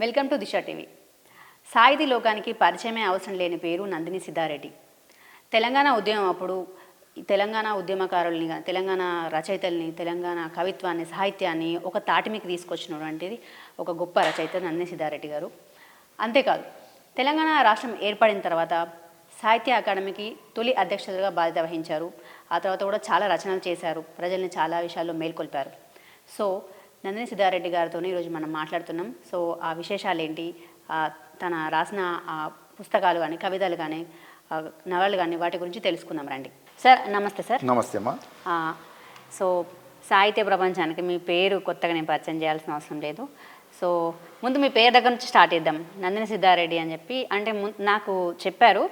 Welcome to Disha TV. సాహితీ లోకానికి పరిచయమే అవసరం లేని పేరు నందిని సిద్ధారెడ్డి. తెలంగాణ ఉద్యమం అప్పుడు తెలంగాణ ఉద్యమకారుల్ని, తెలంగాణ రచయితల్ని, తెలంగాణ కవిత్వాన్ని, సాహిత్యాన్ని ఒక తాటిమికి తీసుకొచ్చినటువంటిది ఒక గొప్ప రచయిత నందిని సిద్ధారెడ్డి గారు. అంతేకాదు, తెలంగాణ రాష్ట్రం ఏర్పడిన తర్వాత సాహిత్య అకాడమీకి తొలి అధ్యక్షులుగా బాధ్యత వహించారు. ఆ తర్వాత కూడా చాలా రచనలు చేశారు, ప్రజల్ని చాలా విషయాల్లో మేల్కొల్పారు. సో నందిని సిద్ధారెడ్డి గారితో ఈరోజు మనం మాట్లాడుతున్నాం. సో ఆ విశేషాలు ఏంటి, తన రాసిన పుస్తకాలు కానీ, కవితలు కానీ, నవలు కానీ, వాటి గురించి తెలుసుకుందాం రండి. సార్ నమస్తే. సార్ నమస్తే అమ్మా. సో సాహిత్య ప్రపంచానికి మీ పేరు కొత్తగా నేను పరిచయం చేయాల్సిన అవసరం లేదు. సో ముందు మీ పేరు దగ్గర నుంచి స్టార్ట్ చేద్దాం. నందిని సిద్ధారెడ్డి అని చెప్పి అంటే నాకు చెప్పారు.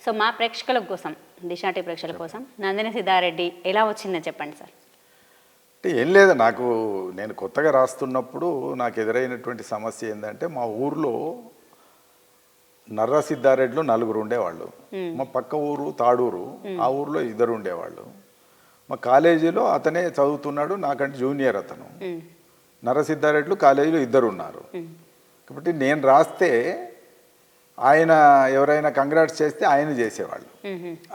సో మా ప్రేక్షకుల కోసం, దిశాటి ప్రేక్షకుల కోసం నందిని సిద్ధారెడ్డి ఎలా వచ్చిందని చెప్పండి సార్. అంటే ఏం లేదు, నేను కొత్తగా రాస్తున్నప్పుడు నాకు ఎదురైనటువంటి సమస్య ఏంటంటే, మా ఊర్లో నర్ర సిద్ధారెడ్డిలో 4 ఉండేవాళ్ళు. మా పక్క ఊరు తాడూరు, ఆ ఊర్లో 2 ఉండేవాళ్ళు. మా కాలేజీలో అతనే చదువుతున్నాడు, నాకంటే జూనియర్ అతను. నర్ర సిద్ధారెడ్డిలో కాలేజీలో 2 ఉన్నారు. కాబట్టి నేను రాస్తే ఆయన ఎవరైనా కంగ్రాట్స్ చేస్తే ఆయన చేసేవాళ్ళు.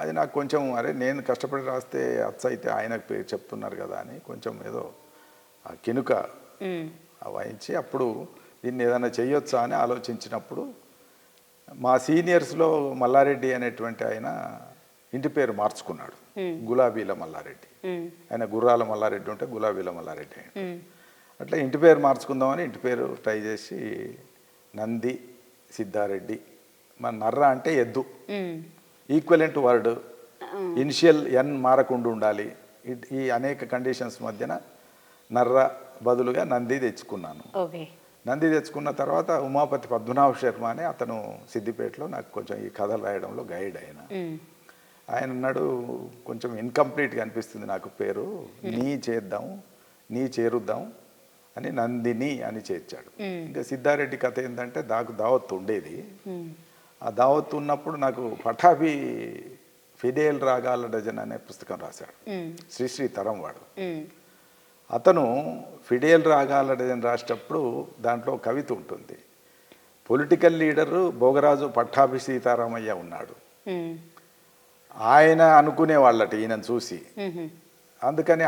అది నాకు కొంచెం అరే నేను కష్టపడి రాస్తే అయితే ఆయనకు పేరు చెప్తున్నారు కదా అని కొంచెం ఏదో కినుక వహించి అప్పుడు దీన్ని ఏదైనా చేయొచ్చా అని ఆలోచించినప్పుడు మా సీనియర్స్లో మల్లారెడ్డి అనేటువంటి ఆయన ఇంటి పేరు మార్చుకున్నాడు, గులాబీల మల్లారెడ్డి. ఆయన గుర్రాల మల్లారెడ్డి ఉంటే గులాబీల మల్లారెడ్డి అయ్యాడు. అట్లా ఇంటి పేరు మార్చుకుందామని ఇంటి పేరు ట్రై చేసి నంది సిద్ధారెడ్డి. మన నర్ర అంటే ఎద్దు, ఈక్వలెంట్ వర్డ్, ఇనిషియల్ ఎన్ మారకుండా ఉండాలి. ఈ అనేక కండిషన్స్ మధ్యన నర్ర బదులుగా నంది తెచ్చుకున్నాను. నంది తెచ్చుకున్న తర్వాత ఉమాపతి పద్మనాభ శర్మ అని అతను సిద్దిపేటలో నాకు కొంచెం ఈ కథలు రాయడంలో గైడ్ ఆయన అన్నాడు, కొంచెం ఇన్కంప్లీట్గా అనిపిస్తుంది నాకు పేరు, నీ చేద్దాం, నీ చేరుద్దాం అని నందిని అని చేర్చాడు. ఇంకా సిద్ధారెడ్డి కథ ఏంటంటే నాకు దావత్ ఉండేది. ఆ దావత్ ఉన్నప్పుడు నాకు పఠాభి ఫిడేల్ రాగాల డజన్ అనే పుస్తకం రాశాడు శ్రీశ్రీ తరం వాడు. అతను ఫిడేల్ రాగాల డజన్ రాసేటప్పుడు దాంట్లో కవిత ఉంటుంది. పొలిటికల్ లీడరు భోగరాజు పట్టాభి సీతారామయ్య ఉన్నాడు. ఆయన అనుకునే వాళ్ళట ఈయనను చూసి, అందుకని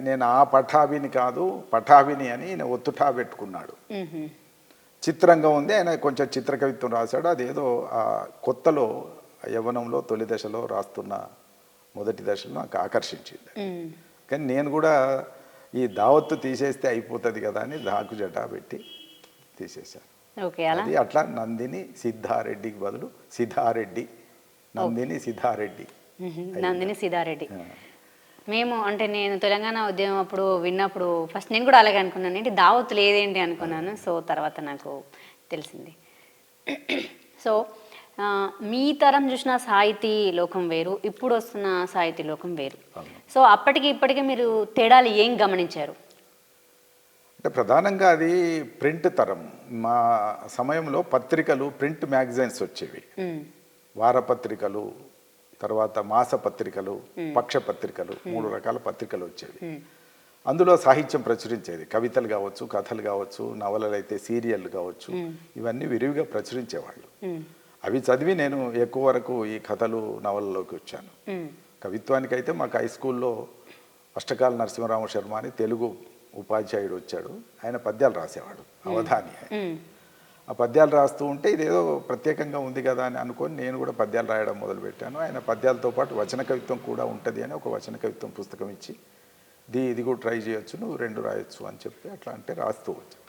నేను ఆ పఠాభిని కాదు పఠాభిని అని ఈయన ఒత్తుటా పెట్టుకున్నాడు. చిత్రంగా ఉంది. ఆయన కొంచెం చిత్రకవిత్వం రాశాడు. అదేదో కొత్తలో యవ్వనంలో తొలి దశలో రాస్తున్న మొదటి దశలో నాకు ఆకర్షించింది. కానీ నేను కూడా ఈ దావత్తు తీసేస్తే అయిపోతుంది కదా అని దాకు జటా పెట్టి తీసేశాను. అది అట్లా నందిని సిద్ధారెడ్డికి బదులు సిద్ధారెడ్డి, నందిని సిద్ధారెడ్డి. నందిని సిద్ధారెడ్డి. మేము అంటే నేను తెలంగాణ ఉద్యమం అప్పుడు విన్నప్పుడు ఫస్ట్ నేను కూడా అలాగే అనుకున్నాను, ఏంటి దావత్ లేదేంటి అనుకున్నాను. సో తర్వాత నాకు తెలిసింది. సో మీ తరం చూసిన సాహితీ లోకం వేరు, ఇప్పుడు వస్తున్న సాహితీ లోకం వేరు. సో అప్పటికి ఇప్పటికీ మీరు తేడాలు ఏం గమనించారు? అంటే ప్రధానంగా అది ప్రింట్ తరం. మా సమయంలో పత్రికలు, ప్రింట్ మ్యాగజైన్స్ వచ్చేవి, వారపత్రికలు, తర్వాత మాస పత్రికలు, పక్ష పత్రికలు, 3 రకాల పత్రికలు వచ్చేవి. అందులో సాహిత్యం ప్రచురించేది. కవితలు కావచ్చు, కథలు కావచ్చు, నవలలు అయితే సీరియల్ కావచ్చు, ఇవన్నీ విరివిగా ప్రచురించేవాళ్ళు. అవి చదివి నేను ఎక్కువ వరకు ఈ కథలు నవలలోకి వచ్చాను. కవిత్వానికి అయితే మాకు హై స్కూల్లో అష్టకాల నరసింహరామ శర్మ అని తెలుగు ఉపాధ్యాయుడు వచ్చాడు. ఆయన పద్యాలు రాసేవాడు, అవధాని. ఆ పద్యాలు రాస్తూ ఉంటే ఇదేదో ప్రత్యేకంగా ఉంది కదా అని అనుకొని నేను కూడా పద్యాలు రాయడం మొదలుపెట్టాను. ఆయన పద్యాలతో పాటు వచన కవిత్వం కూడా ఉంటుంది అని ఒక వచన కవిత్వం పుస్తకం ఇచ్చి, ఇది కూడా ట్రై చేయొచ్చు, నువ్వు 2 రాయొచ్చు అని చెప్పి అట్లా అంటే రాస్తూ వచ్చాను.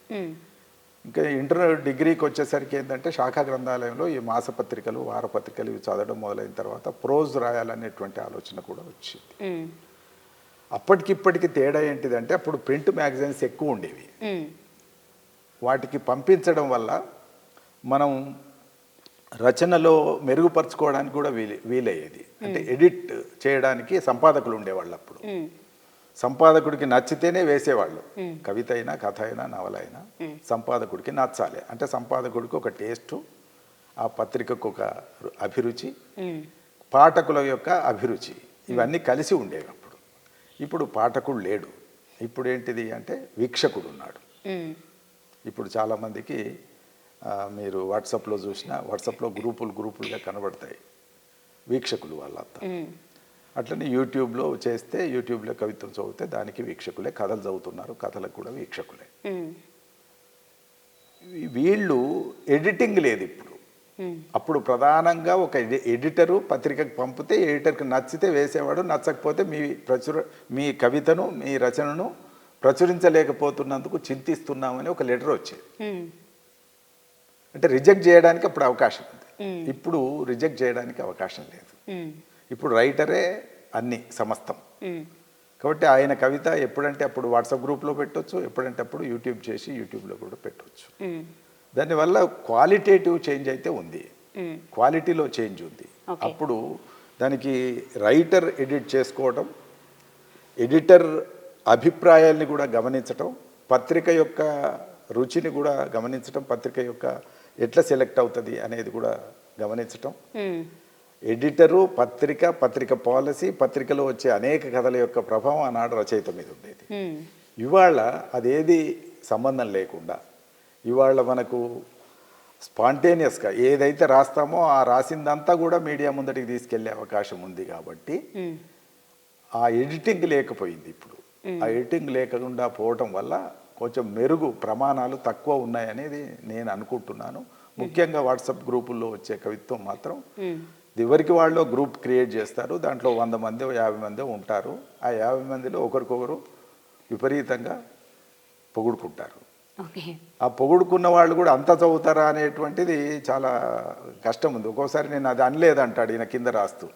ఇంకా ఇంటర్ డిగ్రీకి వచ్చేసరికి ఏంటంటే శాఖా గ్రంథాలయంలో ఈ మాసపత్రికలు, వారపత్రికలు ఇవి చదవడం మొదలైన తర్వాత ప్రోజ్ రాయాలనేటువంటి ఆలోచన కూడా వచ్చింది. అప్పటికిప్పటికి తేడా ఏంటిదంటే, అప్పుడు ప్రింట్ మ్యాగజైన్స్ ఎక్కువ ఉండేవి. వాటికి పంపించడం వల్ల మనం రచనలో మెరుగుపరచుకోవడానికి కూడా వీలయ్యేది. అంటే ఎడిట్ చేయడానికి సంపాదకులు ఉండేవాళ్ళు. అప్పుడు సంపాదకుడికి నచ్చితేనే వేసేవాళ్ళు. కవిత అయినా, కథ అయినా, నవల అయినా సంపాదకుడికి నచ్చాలి. అంటే సంపాదకుడికి ఒక టేస్టు, ఆ పత్రికకు ఒక అభిరుచి, పాఠకుల యొక్క అభిరుచి, ఇవన్నీ కలిసి ఉండేవి అప్పుడు. ఇప్పుడు పాఠకుడు లేడు. ఇప్పుడు ఏంటిది అంటే వీక్షకుడు ఉన్నాడు. ఇప్పుడు చాలామందికి మీరు వాట్సాప్లో చూసినా వాట్సాప్లో గ్రూపులుగా కనబడతాయి వీక్షకులు వాళ్ళంతా. అట్లనే యూట్యూబ్లో చేస్తే యూట్యూబ్లో కవిత్వం చదివితే దానికి వీక్షకులే, కథలు చదువుతున్నారు కథలకు కూడా వీక్షకులే. వీళ్ళు ఎడిటింగ్ లేదు ఇప్పుడు. అప్పుడు ప్రధానంగా ఒక ఎడిటరు పత్రికకు పంపితే ఎడిటర్కి నచ్చితే వేసేవాడు, నచ్చకపోతే మీ కవితను మీ రచనను ప్రచురించలేకపోతున్నందుకు చింతిస్తున్నామని ఒక లెటర్ వచ్చేది. అంటే రిజెక్ట్ చేయడానికి అప్పుడు అవకాశం ఉంది. ఇప్పుడు రిజెక్ట్ చేయడానికి అవకాశం లేదు. ఇప్పుడు రైటరే అన్ని సమస్తం. కాబట్టి ఆయన కవిత ఎప్పుడంటే అప్పుడు వాట్సాప్ గ్రూప్లో పెట్టవచ్చు, ఎప్పుడంటే అప్పుడు యూట్యూబ్ చేసి యూట్యూబ్లో కూడా పెట్టవచ్చు. దానివల్ల క్వాలిటేటివ్ చేంజ్ అయితే ఉంది, క్వాలిటీలో చేంజ్ ఉంది. అప్పుడు దానికి రైటర్ ఎడిట్ చేసుకోవడం, ఎడిటర్ అభిప్రాయాల్ని కూడా గమనించటం, పత్రిక యొక్క రుచిని కూడా గమనించటం, పత్రిక యొక్క ఎట్లా సెలెక్ట్ అవుతుంది అనేది కూడా గమనించటం, ఎడిటరు పత్రిక పాలసీ, పత్రికలో వచ్చే అనేక కథల యొక్క ప్రభావం ఆనాడు రచయిత మీద ఉండేది. ఇవాళ అదేది సంబంధం లేకుండా ఇవాళ మనకు స్పాంటేనియస్గా ఏదైతే రాస్తామో ఆ రాసిందంతా కూడా మీడియా ముందటికి తీసుకెళ్లే అవకాశం ఉంది. కాబట్టి ఆ ఎడిటింగ్ లేకపోయింది. ఇప్పుడు ఆ ఎడిటింగ్ లేకుండా పోవటం వల్ల కొంచెం మెరుగు ప్రమాణాలు తక్కువ ఉన్నాయనేది నేను అనుకుంటున్నాను. ముఖ్యంగా వాట్సాప్ గ్రూపుల్లో వచ్చే కవిత్వం మాత్రం ఎవరికి వాళ్ళు గ్రూప్ క్రియేట్ చేస్తారు, దాంట్లో 100 మంది 50 మంది ఉంటారు. ఆ 50 మందిలో ఒకరికొకరు విపరీతంగా పొగుడుకుంటారు. ఆ పొగుడుకున్న వాళ్ళు కూడా అంత చదువుతారా అనేటువంటిది చాలా కష్టం ఉంది. ఒక్కోసారి నేను అది అనలేదంటాడు ఈయన కింద రాస్తూ.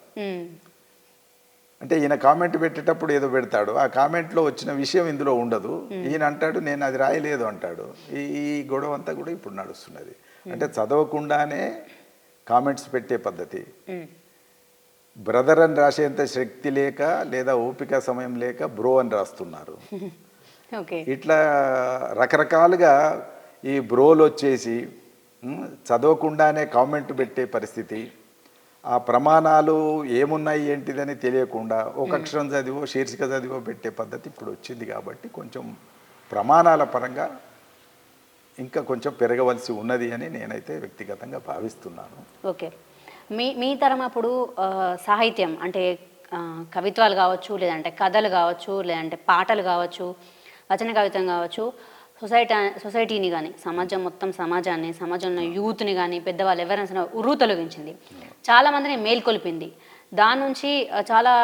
అంటే ఈయన కామెంట్ పెట్టేటప్పుడు ఏదో పెడతాడు, ఆ కామెంట్లో వచ్చిన విషయం ఇందులో ఉండదు. ఈయన అంటాడు నేను అది రాయలేదు అంటాడు. ఈ గొడవ అంతా కూడా ఇప్పుడు నడుస్తున్నది. అంటే చదవకుండానే కామెంట్స్ పెట్టే పద్ధతి. బ్రదర్ అని రాసేంత శక్తి లేక లేదా ఓపిక సమయం లేక బ్రో అని రాస్తున్నారు. ఇట్లా రకరకాలుగా ఈ బ్రోలు వచ్చేసి చదవకుండానే కామెంట్ పెట్టే పరిస్థితి, ఆ ప్రమాణాలు ఏమున్నాయి ఏంటిదని తెలియకుండా ఒక అక్షరం చదివో శీర్షిక చదివో పెట్టే పద్ధతి ఇప్పుడు వచ్చింది. కాబట్టి కొంచెం ప్రమాణాల పరంగా ఇంకా కొంచెం పెరగవలసి ఉన్నది అని నేనైతే వ్యక్తిగతంగా భావిస్తున్నాను. ఓకే, మీ తరం అప్పుడు సాహిత్యం అంటే కవిత్వాలు కావచ్చు, లేదంటే కథలు కావచ్చు, లేదంటే పాటలు కావచ్చు, వచన కవిత్వం కావచ్చు, సొసైటీని కానీ సమాజంలో యూత్ని కానీ పెద్దవాళ్ళు ఎవరైనా ఉర్రూతొలగించింది, చాలామందిని మేల్కొల్పింది. దాని నుంచి చాలా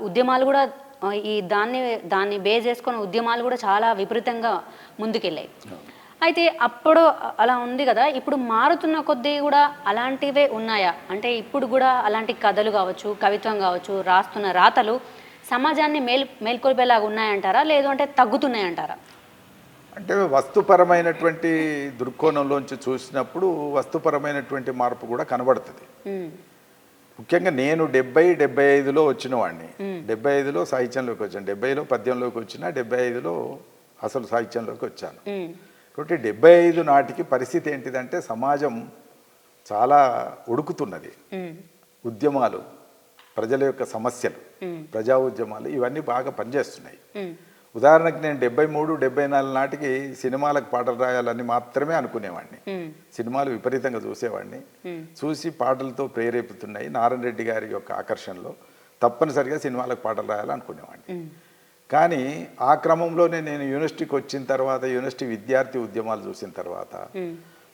ఉద్యమాలు కూడా దాన్ని బేస్ చేసుకున్న ఉద్యమాలు కూడా చాలా విపరీతంగా ముందుకెళ్ళాయి. అయితే అప్పుడు అలా ఉంది కదా, ఇప్పుడు మారుతున్న కొద్దీ కూడా అలాంటివే ఉన్నాయా? అంటే ఇప్పుడు కూడా అలాంటి కథలు కావచ్చు, కవిత్వం కావచ్చు, రాస్తున్న రాతలు సమాజాన్ని మేల్కొల్పేలాగా ఉన్నాయంటారా, లేదు అంటే తగ్గుతున్నాయంటారా? అంటే వస్తుపరమైనటువంటి దృక్కోణంలోంచి చూసినప్పుడు వస్తుపరమైనటువంటి మార్పు కూడా కనబడుతుంది. ముఖ్యంగా నేను 70-75లో వచ్చిన వాడిని. 75లో సాహిత్యంలోకి వచ్చాను, 70లో పద్యంలోకి వచ్చిన, 75లో అసలు సాహిత్యంలోకి వచ్చాను. కాబట్టి 75 నాటికి పరిస్థితి ఏంటిదంటే సమాజం చాలా ఉడుకుతున్నది. ఉద్యమాలు, ప్రజల యొక్క సమస్యలు, ప్రజా ఉద్యమాలు ఇవన్నీ బాగా పనిచేస్తున్నాయి. ఉదాహరణకు నేను 73-74 నాటికి సినిమాలకు పాటలు రాయాలని మాత్రమే అనుకునేవాడిని. సినిమాలు విపరీతంగా చూసేవాడిని. చూసి పాటలతో ప్రేరేపుతున్నాయి నారాయణ రెడ్డి గారి యొక్క ఆకర్షణలో తప్పనిసరిగా సినిమాలకు పాటలు రాయాలనుకునేవాడిని. కానీ ఆ క్రమంలోనే నేను యూనివర్సిటీకి వచ్చిన తర్వాత, యూనివర్సిటీ విద్యార్థి ఉద్యమాలు చూసిన తర్వాత,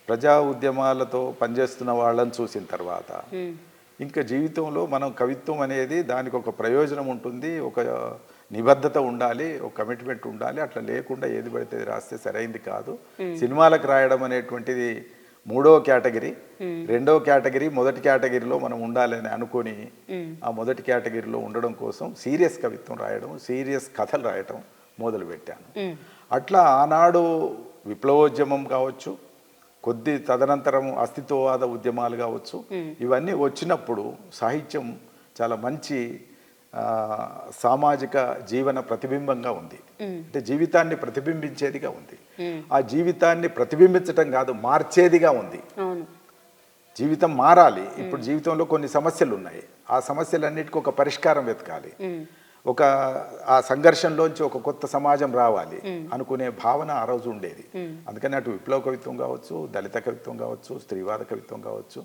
ప్రజా ఉద్యమాలతో పనిచేస్తున్న వాళ్ళని చూసిన తర్వాత, ఇంకా జీవితంలో మనం కవిత్వం అనేది దానికి ఒక ప్రయోజనం ఉంటుంది, ఒక నిబద్ధత ఉండాలి, ఒక కమిట్మెంట్ ఉండాలి. అట్లా లేకుండా ఏది పడితే రాస్తే సరైంది కాదు. సినిమాలకు రాయడం అనేటువంటిది 3వ కేటగిరీ, 2వ కేటగిరీ, మొదటి కేటగిరీలో మనం ఉండాలని అనుకొని ఆ మొదటి కేటగిరీలో ఉండడం కోసం సీరియస్ కవిత్వం రాయడం, సీరియస్ కథలు రాయటం మొదలుపెట్టాను. అట్లా ఆనాడు విప్లవోద్యమం కావచ్చు, తదనంతరం అస్తిత్వవాద ఉద్యమాలు కావచ్చు, ఇవన్నీ వచ్చినప్పుడు సాహిత్యం చాలా మంచి సామాజిక జీవన ప్రతిబింబంగా ఉంది. అంటే జీవితాన్ని ప్రతిబింబించేదిగా ఉంది. ఆ జీవితాన్ని ప్రతిబింబించటం కాదు, మార్చేదిగా ఉంది. జీవితం మారాలి. ఇప్పుడు జీవితంలో కొన్ని సమస్యలు ఉన్నాయి, ఆ సమస్యలన్నిటికీ ఒక పరిష్కారం వెతకాలి. ఒక ఆ సంఘర్షణలోంచి ఒక కొత్త సమాజం రావాలి అనుకునే భావన ఆ రోజు ఉండేది. అందుకని అటు విప్లవ కవిత్వం కావచ్చు, దళిత కవిత్వం కావచ్చు, స్త్రీవాద కవిత్వం కావచ్చు,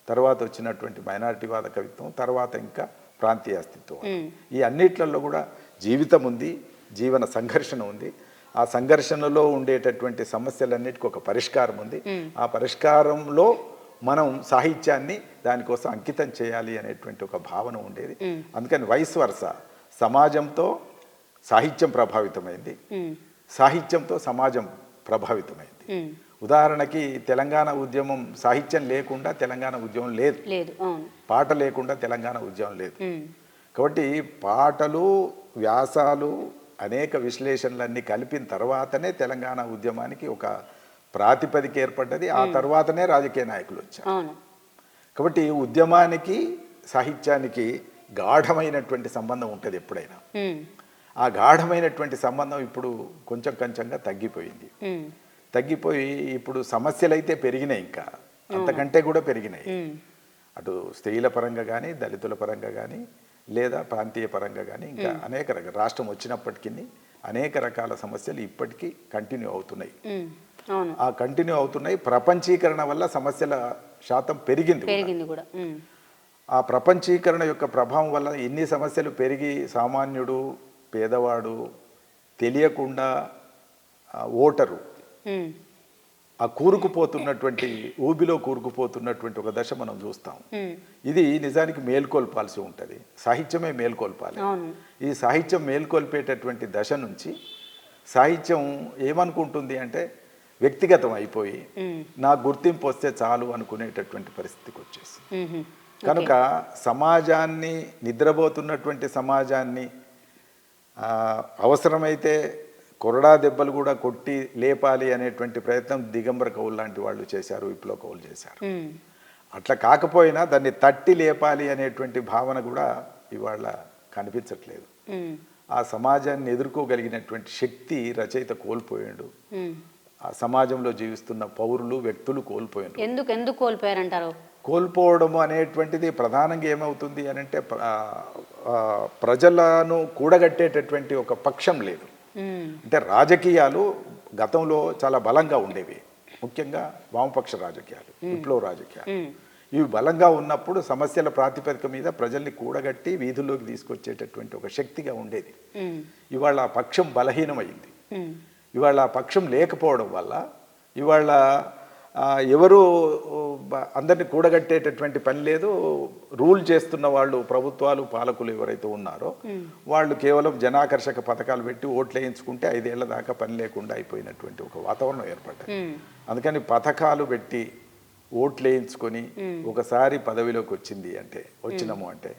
తర్వాత వచ్చినటువంటి మైనారిటీవాద కవిత్వం, తర్వాత ఇంకా ప్రాంతీయ అస్తిత్వం, ఈ అన్నిట్లలో కూడా జీవితం ఉంది, జీవన సంఘర్షణ ఉంది. ఆ సంఘర్షణలో ఉండేటటువంటి సమస్యలన్నిటికీ ఒక పరిష్కారం ఉంది. ఆ పరిష్కారంలో మనం సాహిత్యాన్ని దానికోసం అంకితం చేయాలి అనేటువంటి ఒక భావన ఉండేది. అందుకని వైస్ వర్స సమాజంతో సాహిత్యం ప్రభావితమైంది, సాహిత్యంతో సమాజం ప్రభావితమైంది. ఉదాహరణకి తెలంగాణ ఉద్యమం సాహిత్యం లేకుండా తెలంగాణ ఉద్యమం లేదు, పాట లేకుండా తెలంగాణ ఉద్యమం లేదు. కాబట్టి పాటలు, వ్యాసాలు, అనేక విశ్లేషణలన్నీ కలిపిన తర్వాతనే తెలంగాణ ఉద్యమానికి ఒక ప్రాతిపదిక ఏర్పడ్డది. ఆ తర్వాతనే రాజకీయ నాయకులు వచ్చారు. కాబట్టి ఉద్యమానికి సాహిత్యానికి గాఢమైనటువంటి సంబంధం ఉంటుంది ఎప్పుడైనా. ఆ గాఢమైనటువంటి సంబంధం ఇప్పుడు కొంచెం కొంచెంగా తగ్గిపోయింది. తగ్గిపోయి ఇప్పుడు సమస్యలు అయితే పెరిగినాయి, ఇంకా అంతకంటే కూడా పెరిగినాయి. అటు స్త్రీల పరంగా కానీ, దళితుల పరంగా కానీ, లేదా ప్రాంతీయ పరంగా కానీ, ఇంకా అనేక రకాల రాష్ట్రం వచ్చినప్పటికీ అనేక రకాల సమస్యలు ఇప్పటికీ కంటిన్యూ అవుతున్నాయి. ఆ కంటిన్యూ అవుతున్నాయి. ప్రపంచీకరణ వల్ల సమస్యల శాతం పెరిగింది కూడా. ఆ ప్రపంచీకరణ యొక్క ప్రభావం వల్ల ఎన్ని సమస్యలు పెరిగి సామాన్యుడు, పేదవాడు తెలియకుండా ఓటరు ఆ కూరుకుపోతున్నటువంటి ఊబిలో కూరుకుపోతున్నటువంటి ఒక దశ మనం చూస్తాం. ఇది నిజానికి మేల్కొల్పాల్సి ఉంటుంది. సాహిత్యమే మేల్కొల్పాలి. ఈ సాహిత్యం మేల్కొల్పేటటువంటి దశ నుంచి సాహిత్యం ఏమనుకుంటుంది అంటే వ్యక్తిగతం అయిపోయి నా గుర్తింపు వస్తే చాలు అనుకునేటటువంటి పరిస్థితికి వచ్చేసి, కనుక సమాజాన్ని, నిద్రపోతున్నటువంటి సమాజాన్ని అవసరమైతే కొరడా దెబ్బలు కూడా కొట్టి లేపాలి అనేటువంటి ప్రయత్నం దిగంబర కవులు లాంటి వాళ్ళు చేశారు, విప్లవ కవులు చేశారు. అట్లా కాకపోయినా దాన్ని తట్టి లేపాలి అనేటువంటి భావన కూడా ఇవాళ కనిపించట్లేదు. ఆ సమాజాన్ని ఎదుర్కోగలిగినటువంటి శక్తి రచయిత కోల్పోయాడు. ఆ సమాజంలో జీవిస్తున్న పౌరులు, వ్యక్తులు కోల్పోయారు. ఎందుకు కోల్పోయారంటారు? కోల్పోవడము అనేటువంటిది ప్రధానంగా ఏమవుతుంది అని అంటే ప్రజలను కూడగట్టేటటువంటి ఒక పక్షం లేదు. అంటే రాజకీయాలు గతంలో చాలా బలంగా ఉండేవి, ముఖ్యంగా వామపక్ష రాజకీయాలు, విప్లవ రాజకీయాలు. ఇవి బలంగా ఉన్నప్పుడు సమస్యల ప్రాతిపదిక మీద ప్రజల్ని కూడగట్టి వీధుల్లోకి తీసుకొచ్చేటటువంటి ఒక శక్తిగా ఉండేది. ఇవాళ ఆ పక్షం బలహీనమైంది. ఇవాళ ఆ పక్షం లేకపోవడం వల్ల ఇవాళ ఎవరు అందరినీ కూడగట్టేటటువంటి పని లేదు. రూల్ చేస్తున్న వాళ్ళు, ప్రభుత్వాలు, పాలకులు ఎవరైతే ఉన్నారో వాళ్ళు కేవలం జనాకర్షక పథకాలు పెట్టి ఓట్లు వేయించుకుంటే 5 ఏళ్ల దాకా పని లేకుండా అయిపోయినటువంటి ఒక వాతావరణం ఏర్పడ్డది. అందుకని పథకాలు పెట్టి ఓట్లు వేయించుకొని ఒకసారి పదవిలోకి వచ్చినాము అంటే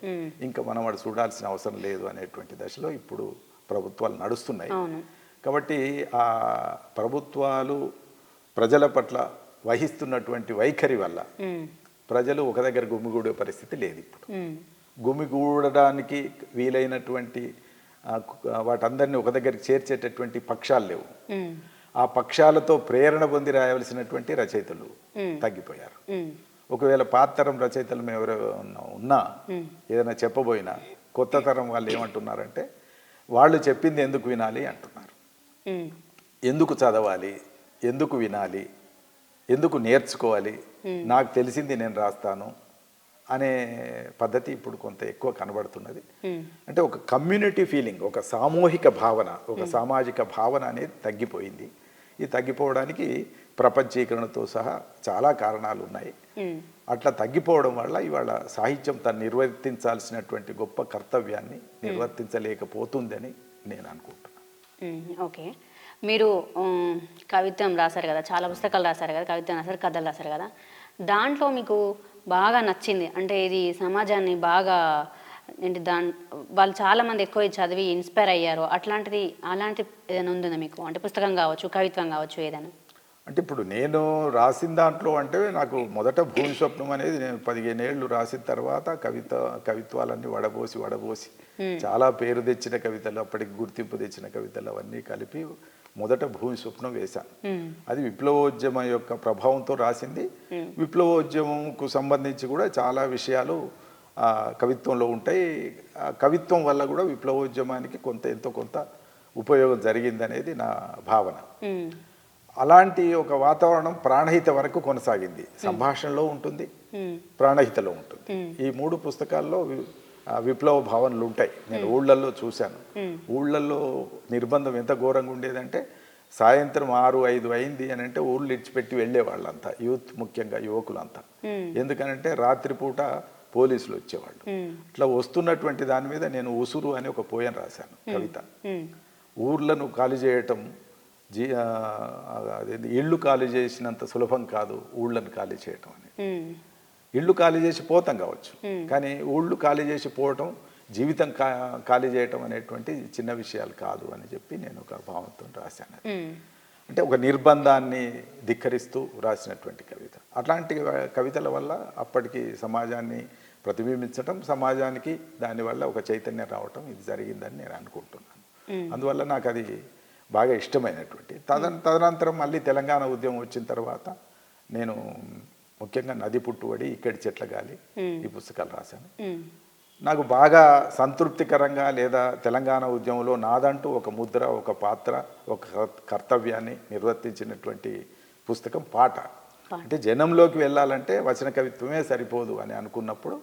ఇంకా మనం వాడు చూడాల్సిన అవసరం లేదు అనేటువంటి దశలో ఇప్పుడు ప్రభుత్వాలు నడుస్తున్నాయి. కాబట్టి ఆ ప్రభుత్వాలు ప్రజల పట్ల వహిస్తున్నటువంటి వైఖరి వల్ల ప్రజలు ఒక దగ్గర గుమిగూడే పరిస్థితి లేదు. ఇప్పుడు గుమిగూడడానికి వీలైనటువంటి వాటందరినీ ఒక దగ్గరికి చేర్చేటటువంటి పక్షాలు లేవు. ఆ పక్షాలతో ప్రేరణ పొంది రాయవలసినటువంటి రచయితలు తగ్గిపోయారు. ఒకవేళ పాత తరం రచయితలు మేము ఎవరైనా ఉన్నా, ఏదైనా చెప్పబోయినా కొత్త తరం వాళ్ళు ఏమంటున్నారంటే వాళ్ళు చెప్పింది ఎందుకు వినాలి అంటున్నారు. ఎందుకు చదవాలి, ఎందుకు వినాలి, ఎందుకు నేర్చుకోవాలి, నాకు తెలిసింది నేను రాస్తాను అనే పద్ధతి ఇప్పుడు కొంత ఎక్కువ కనబడుతున్నది. అంటే ఒక కమ్యూనిటీ ఫీలింగ్, ఒక సామూహిక భావన, ఒక సామాజిక భావన అనేది తగ్గిపోయింది. ఈ తగ్గిపోవడానికి ప్రపంచీకరణతో సహా చాలా కారణాలు ఉన్నాయి. అట్లా తగ్గిపోవడం వల్ల ఇవాళ సాహిత్యం తను నిర్వర్తించాల్సినటువంటి గొప్ప కర్తవ్యాన్ని నిర్వర్తించలేకపోతుందని నేను అనుకుంటున్నాను. ఓకే, మీరు కవిత్వం రాశారు కదా, చాలా పుస్తకాలు రాశారు కదా, కవిత్వం రాశారు, కథలు రాశారు కదా, దాంట్లో మీకు బాగా నచ్చింది అంటే ఇది సమాజాన్ని బాగా ఏంటి వాళ్ళు చాలామంది ఎక్కువ చదివి ఇన్స్పైర్ అయ్యారు అలాంటి ఏదైనా ఉందా మీకు? అంటే పుస్తకం కావచ్చు, కవిత్వం కావచ్చు, ఏదైనా. అంటే ఇప్పుడు నేను రాసిన దాంట్లో అంటే నాకు మొదట భూమి స్వప్నం అనేది నేను 15 ఏళ్ళు రాసిన తర్వాత కవిత్వాలన్నీ వడబోసి చాలా పేరు తెచ్చిన కవితలు, అప్పటికి గుర్తింపు తెచ్చిన కవితలు అవన్నీ కలిపి మొదట భూమి స్వప్నం వేశాను. అది విప్లవోద్యమం యొక్క ప్రభావంతో రాసింది. విప్లవోద్యమంకు సంబంధించి కూడా చాలా విషయాలు కవిత్వంలో ఉంటాయి. ఆ కవిత్వం వల్ల కూడా విప్లవోద్యమానికి ఎంతో కొంత ఉపయోగం జరిగిందనేది నా భావన. అలాంటి ఒక వాతావరణం ప్రాణహిత వరకు కొనసాగింది. సంభాషణలో ఉంటుంది, ప్రాణహితలో ఉంటుంది. ఈ 3 పుస్తకాల్లో విప్లవ భావనలు ఉంటాయి. నేను ఊళ్ళల్లో చూశాను. ఊళ్ళల్లో నిర్బంధం ఎంత ఘోరంగా ఉండేదంటే సాయంత్రం 6-5 అయింది అని అంటే ఊళ్ళు ఇడిచిపెట్టి వెళ్ళేవాళ్ళంతా, యూత్ ముఖ్యంగా యువకులంతా. ఎందుకనంటే రాత్రిపూట పోలీసులు వచ్చేవాళ్ళు. ఇట్లా వస్తున్నటువంటి దాని మీద నేను ఉసురు అని ఒక పోయం రాశాను, కవిత. ఊర్లను ఖాళీ చేయటం ఇళ్ళు ఖాళీ చేసినంత సులభం కాదు ఊళ్ళను ఖాళీ చేయటం అని. ఇళ్ళు ఖాళీ చేసి పోతాం కావచ్చు, కానీ ఊళ్ళు ఖాళీ చేసి పోవటం, జీవితం ఖాళీ చేయటం అనేటువంటి చిన్న విషయాలు కాదు అని చెప్పి నేను ఒక భావంతో రాశాను. అంటే ఒక నిర్బంధాన్ని ధిక్కరిస్తూ రాసినటువంటి కవిత. అట్లాంటి కవితల వల్ల అప్పటికి సమాజాన్ని ప్రతిబింబించటం, సమాజానికి దానివల్ల ఒక చైతన్యం రావటం ఇది జరిగిందని నేను అనుకుంటున్నాను. అందువల్ల నాకు అది బాగా ఇష్టమైనటువంటి. తదనంతరం మళ్ళీ తెలంగాణ ఉద్యమం వచ్చిన తర్వాత నేను ముఖ్యంగా నది పుట్టుబడి, ఇక్కడి చెట్ల గాలి ఈ పుస్తకాలు రాశాను. నాకు బాగా సంతృప్తికరంగా లేదా తెలంగాణ ఉద్యమంలో నాదంటూ ఒక ముద్ర, ఒక పాత్ర, ఒక కర్తవ్యాన్ని నిర్వర్తించినటువంటి పుస్తకం పాట. అంటే జనంలోకి వెళ్ళాలంటే వచన కవిత్వమే సరిపోదు అని అనుకున్నప్పుడు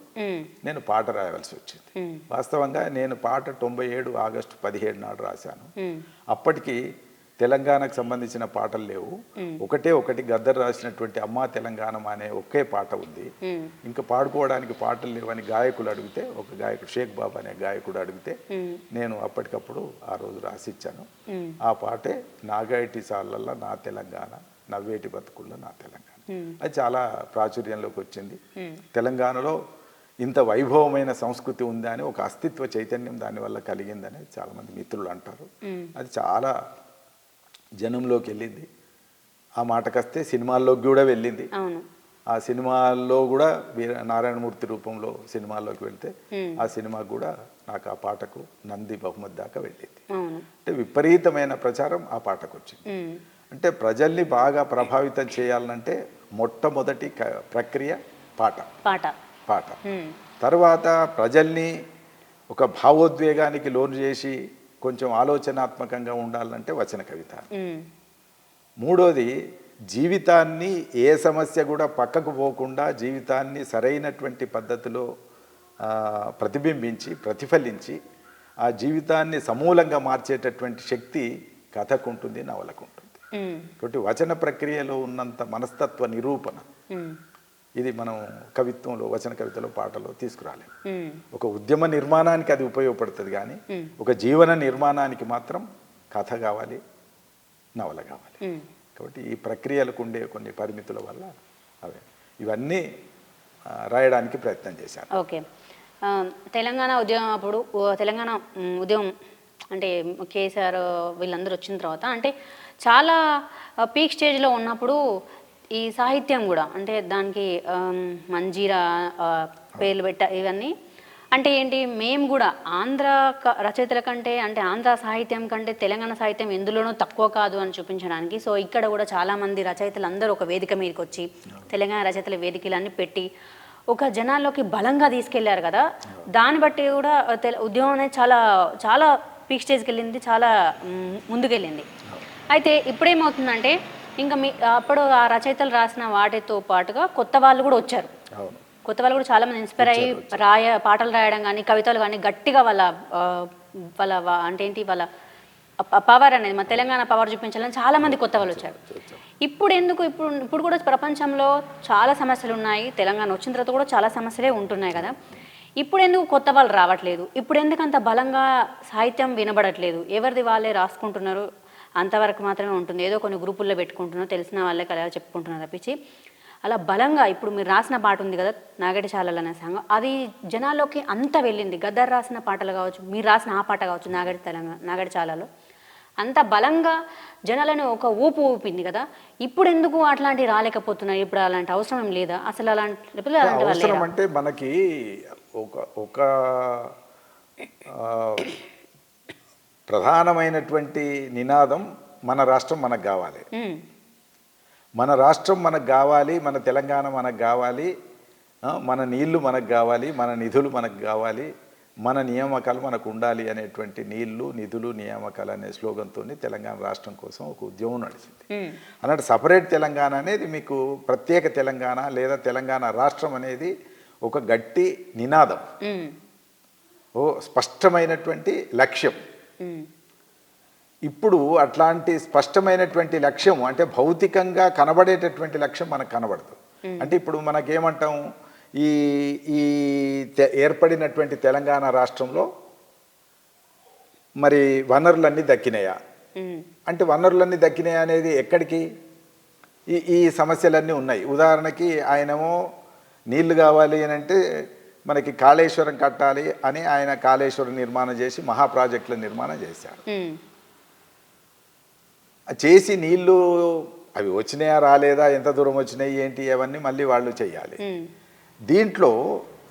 నేను పాట రాయవలసి వచ్చింది. వాస్తవంగా నేను పాట 97 ఆగస్టు 17 నాడు రాశాను. అప్పటికి తెలంగాణకు సంబంధించిన పాటలు లేవు. ఒకటి గద్దర్ రాసినటువంటి అమ్మా తెలంగాణ అనే ఒకే పాట ఉంది. ఇంకా పాడుకోవడానికి పాటలు లేవని గాయకులు అడిగితే, ఒక గాయకుడు షేక్ బాబా అనే గాయకుడు అడిగితే నేను అప్పటికప్పుడు ఆ రోజు రాసిచ్చాను. ఆ పాటే నాగాయిటి సాలల్లో నా తెలంగాణ, నవ్వేటి బతుకుల్లో నా తెలంగాణ. అది చాలా ప్రాచుర్యంలోకి వచ్చింది. తెలంగాణలో ఇంత వైభవమైన సంస్కృతి ఉందా అని ఒక అస్తిత్వ చైతన్యం దానివల్ల కలిగిందని చాలామంది మిత్రులు అంటారు. అది చాలా జనంలోకి వెళ్ళింది. ఆ మాటకొస్తే సినిమాల్లోకి కూడా వెళ్ళింది. ఆ సినిమాల్లో కూడా నారాయణమూర్తి రూపంలో సినిమాల్లోకి వెళ్తే ఆ సినిమాకు కూడా నాకు ఆ పాటకు నంది బహుమతి దాకా వెళ్ళింది. అంటే విపరీతమైన ప్రచారం ఆ పాటకు వచ్చింది. అంటే ప్రజల్ని బాగా ప్రభావితం చేయాలంటే మొట్టమొదటి ప్రక్రియ పాట. తర్వాత ప్రజల్ని ఒక భావోద్వేగానికి లోను చేసి కొంచెం ఆలోచనాత్మకంగా ఉండాలంటే వచన కవిత. మూడోది జీవితాన్ని, ఏ సమస్య కూడా పక్కకు పోకుండా జీవితాన్ని సరైనటువంటి పద్ధతిలో ప్రతిఫలించి ఆ జీవితాన్ని సమూలంగా మార్చేటటువంటి శక్తి కథకు ఉంటుంది, నవలకు ఉంటుంది. కాబట్టి వచన ప్రక్రియలో ఉన్నంత మనస్తత్వ నిరూపణ ఇది మనం కవిత్వంలో, వచన కవితలో, పాటలో తీసుకురాలేము. ఒక ఉద్యమ నిర్మాణానికి అది ఉపయోగపడుతుంది, కానీ ఒక జీవన నిర్మాణానికి మాత్రం కథ కావాలి, నవల కావాలి. కాబట్టి ఈ ప్రక్రియలకు ఉండే కొన్ని పరిమితుల వల్ల ఇవన్నీ రాయడానికి ప్రయత్నం చేశాను. ఓకే. తెలంగాణ ఉద్యమం అప్పుడు, తెలంగాణ ఉద్యమం అంటే కేసీఆర్ వీళ్ళందరూ వచ్చిన తర్వాత అంటే చాలా పీక్ స్టేజ్లో ఉన్నప్పుడు ఈ సాహిత్యం కూడా అంటే దానికి మంజీరా పేర్లు ఇవన్నీ అంటే ఏంటి, మేము కూడా ఆంధ్ర రచయితల కంటే, అంటే ఆంధ్ర సాహిత్యం కంటే తెలంగాణ సాహిత్యం ఎందులోనూ తక్కువ కాదు అని చూపించడానికి. సో ఇక్కడ కూడా చాలామంది రచయితలు అందరూ ఒక వేదిక మీదకి వచ్చి తెలంగాణ రచయితల వేదికలన్నీ పెట్టి ఒక జనాల్లోకి బలంగా తీసుకెళ్లారు కదా. దాన్ని బట్టి కూడా ఉద్యమం అనేది చాలా చాలా పీక్ స్టేజ్కి వెళ్ళింది, చాలా ముందుకెళ్ళింది. అయితే ఇప్పుడేమవుతుందంటే ఇంకా అప్పుడు ఆ రచయితలు రాసిన వాటితో పాటుగా కొత్త వాళ్ళు కూడా వచ్చారు. కొత్త వాళ్ళు కూడా చాలామంది ఇన్స్పైర్ అయ్యి పాటలు రాయడం కానీ, కవితలు కానీ గట్టిగా వాళ్ళ అంటే ఏంటి, వాళ్ళ పవర్ అనేది, మన తెలంగాణ పవర్ చూపించాలని చాలామంది కొత్త వాళ్ళు వచ్చారు. ఇప్పుడు కూడా ప్రపంచంలో చాలా సమస్యలు ఉన్నాయి. తెలంగాణ వచ్చిన తర్వాత కూడా చాలా సమస్యలే ఉంటున్నాయి కదా. ఇప్పుడు ఎందుకు కొత్త వాళ్ళు రావట్లేదు? ఇప్పుడు ఎందుకు అంత బలంగా సాహిత్యం వినబడట్లేదు? ఎవరిది వాళ్ళే రాసుకుంటున్నారు, అంతవరకు మాత్రమే ఉంటుంది. ఏదో కొన్ని గ్రూపుల్లో పెట్టుకుంటున్నారు, తెలిసిన వాళ్ళే కదా చెప్పుకుంటున్నారు తప్పించి అలా బలంగా ఇప్పుడు మీరు రాసిన పాట ఉంది కదా, నాగటి చాలలు అనే సంఘం, అది జనాల్లోకి అంత వెళ్ళింది. గద్దర్ రాసిన పాటలు కావచ్చు, మీరు రాసిన ఆ పాట కావచ్చు, నాగటి చాలలో అంత బలంగా జనాలను ఒక ఊపింది కదా. ఇప్పుడు ఎందుకు అట్లాంటివి రాలేకపోతున్నాయి? ఇప్పుడు అలాంటి అవసరం లేదా అసలు? అవసరం అంటే మనకి ఒక ప్రధానమైనటువంటి నినాదం మన రాష్ట్రం మనకు కావాలి, మన రాష్ట్రం మనకు కావాలి, మన తెలంగాణ మనకు కావాలి, మన నీళ్లు మనకు కావాలి, మన నిధులు మనకు కావాలి, మన నియామకాలు మనకు ఉండాలి అనేటువంటి నీళ్లు నిధులు నియామకాలు అనే స్లోగన్తో తెలంగాణ రాష్ట్రం కోసం ఒక ఉద్యమం నడిచింది. అన్నట్టు సపరేట్ తెలంగాణ అనేది మీకు ప్రత్యేక తెలంగాణ లేదా తెలంగాణ రాష్ట్రం అనేది ఒక గట్టి నినాదం, ఓ స్పష్టమైనటువంటి లక్ష్యం. ఇప్పుడు అట్లాంటి స్పష్టమైనటువంటి లక్ష్యం అంటే భౌతికంగా కనబడేటటువంటి లక్ష్యం మనకు కనబడదు. అంటే ఇప్పుడు మనకేమంటాం, ఈ ఈ ఏర్పడినటువంటి తెలంగాణ రాష్ట్రంలో మరి వనరులన్నీ దక్కినాయా అంటే వనరులన్నీ దక్కినాయా అనేది ఎక్కడికి, ఈ సమస్యలన్నీ ఉన్నాయి. ఉదాహరణకి ఆయనేమో నీళ్లు కావాలి అని అంటే మనకి కాళేశ్వరం కట్టాలి అని ఆయన కాళేశ్వరం నిర్మాణం చేసి మహా ప్రాజెక్టుల నిర్మాణం చేశారు. చేసి నీళ్లు అవి వచ్చినాయా రాలేదా, ఎంత దూరం వచ్చినాయి ఏంటి అవన్నీ మళ్ళీ వాళ్ళు చేయాలి. దీంట్లో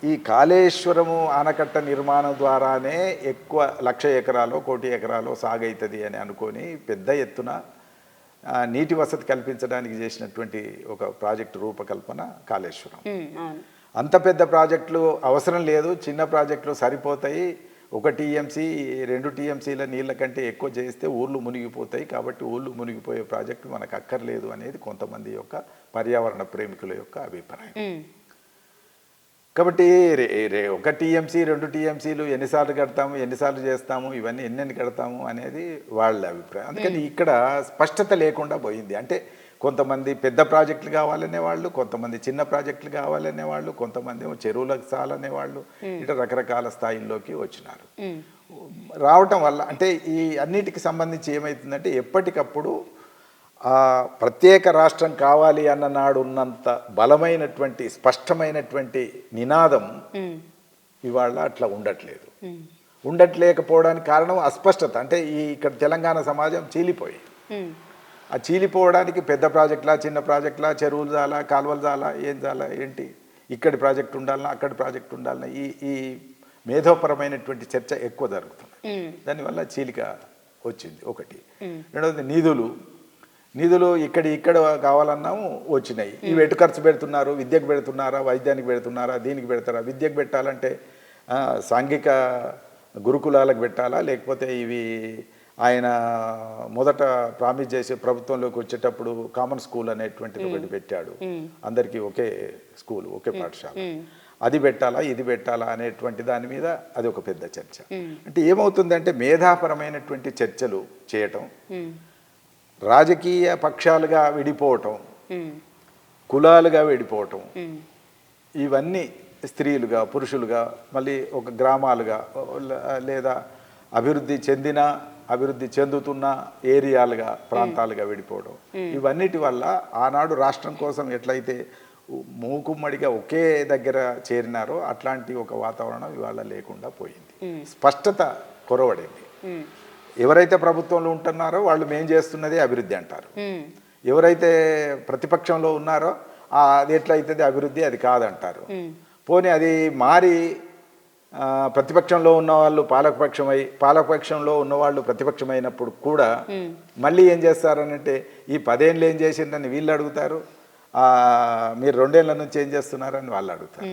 ఈ కాళేశ్వరము ఆనకట్ట నిర్మాణం ద్వారానే ఎక్కువ 1,00,000 ఎకరాలు 1,00,00,000 ఎకరాలు సాగవుతుంది అని అనుకొని పెద్ద ఎత్తున నీటి వసతి కల్పించడానికి చేసినటువంటి ఒక ప్రాజెక్టు రూపకల్పన కాళేశ్వరం. అంత పెద్ద ప్రాజెక్టులు అవసరం లేదు, చిన్న ప్రాజెక్టులు సరిపోతాయి. 1 టీఎంసీ 2 టీఎంసీల నీళ్ళ కంటే ఎక్కువ చేస్తే ఊర్లు మునిగిపోతాయి, కాబట్టి ఊర్లు మునిగిపోయే ప్రాజెక్టు మనకు అక్కర్లేదు అనేది కొంతమంది యొక్క పర్యావరణ ప్రేమికుల యొక్క అభిప్రాయం. కాబట్టి 1 టీఎంసీ 2 టీఎంసీలు ఎన్నిసార్లు కడతాము, ఎన్నిసార్లు చేస్తాము, ఇవన్నీ ఎన్నెన్ని కడతాము అనేది వాళ్ళ అభిప్రాయం. అందుకని ఇక్కడ స్పష్టత లేకుండా పోయింది. అంటే కొంతమంది పెద్ద ప్రాజెక్టులు కావాలనే వాళ్ళు, కొంతమంది చిన్న ప్రాజెక్టులు కావాలనే వాళ్ళు, కొంతమంది చెరువులకు చాలనే వాళ్ళు, ఇట్లా రకరకాల స్థాయిల్లోకి వచ్చినారు. రావటం వల్ల అంటే ఈ అన్నిటికి సంబంధించి ఏమవుతుందంటే ఎప్పటికప్పుడు ప్రత్యేక రాష్ట్రం కావాలి అన్న నాడు ఉన్నంత బలమైనటువంటి స్పష్టమైనటువంటి నినాదం ఇవాళ అట్లా ఉండట్లేదు. ఉండట్లేకపోవడానికి కారణం అస్పష్టత. అంటే ఇక్కడ తెలంగాణ సమాజం చీలిపోయి, ఆ చీలిపోవడానికి పెద్ద ప్రాజెక్టులా చిన్న ప్రాజెక్టులా, చెరువులు చాలా కాలువలు చాలా ఏం చాలా ఏంటి, ఇక్కడి ప్రాజెక్టు ఉండాలన్నా అక్కడి ప్రాజెక్టు ఉండాలన్నా ఈ మేధోపరమైనటువంటి చర్చ ఎక్కువ జరుగుతుంది. దానివల్ల చీలిక వచ్చింది ఒకటి. రెండవది నిధులు ఇక్కడ కావాలన్నాము వచ్చినాయి. ఇవి ఎటు ఖర్చు పెడుతున్నారు, విద్యకు పెడుతున్నారా, వైద్యానికి పెడుతున్నారా, దీనికి పెడతారా? విద్యకు పెట్టాలంటే సాంఘిక గురుకులాలకు పెట్టాలా, లేకపోతే ఇవి ఆయన మొదట ప్రామిస్ చేసి ప్రభుత్వంలోకి వచ్చేటప్పుడు కామన్ స్కూల్ అనేటువంటిది ఒకటి పెట్టాడు, అందరికీ ఒకే స్కూల్ ఒకే పాఠశాల, అది పెట్టాలా ఇది పెట్టాలా అనేటువంటి దాని మీద అది ఒక పెద్ద చర్చ. అంటే ఏమవుతుందంటే మేధాపరమైనటువంటి చర్చలు చేయటం, రాజకీయ పక్షాలుగా విడిపోవటం, కులాలుగా విడిపోవటం, ఇవన్నీ స్త్రీలుగా పురుషులుగా మళ్ళీ ఒక గ్రామాలుగా లేదా అభివృద్ధి చెందుతున్న ఏరియాలుగా ప్రాంతాలుగా విడిపోవడం, ఇవన్నిటి వల్ల ఆనాడు రాష్ట్రం కోసం ఎట్లయితే మూకుమ్మడిగా ఒకే దగ్గర చేరినారో అట్లాంటి ఒక వాతావరణం ఇవాళ లేకుండా పోయింది. స్పష్టత కొరవడింది. ఎవరైతే ప్రభుత్వంలో ఉంటున్నారో వాళ్ళు మేం చేస్తున్నది అభివృద్ధి అంటారు, ఎవరైతే ప్రతిపక్షంలో ఉన్నారో అది ఎట్లయితుంది అభివృద్ధి అది కాదంటారు. పోనీ అది మారి ప్రతిపక్షంలో ఉన్న వాళ్ళు పాలకపక్షంలో ఉన్నవాళ్ళు ప్రతిపక్షమైనప్పుడు కూడా మళ్ళీ ఏం చేస్తారనంటే ఈ 10 ఏళ్ళు ఏం చేసిందని వీళ్ళు అడుగుతారు, మీరు 2 ఏళ్ల నుంచి ఏం చేస్తున్నారని వాళ్ళు అడుగుతారు.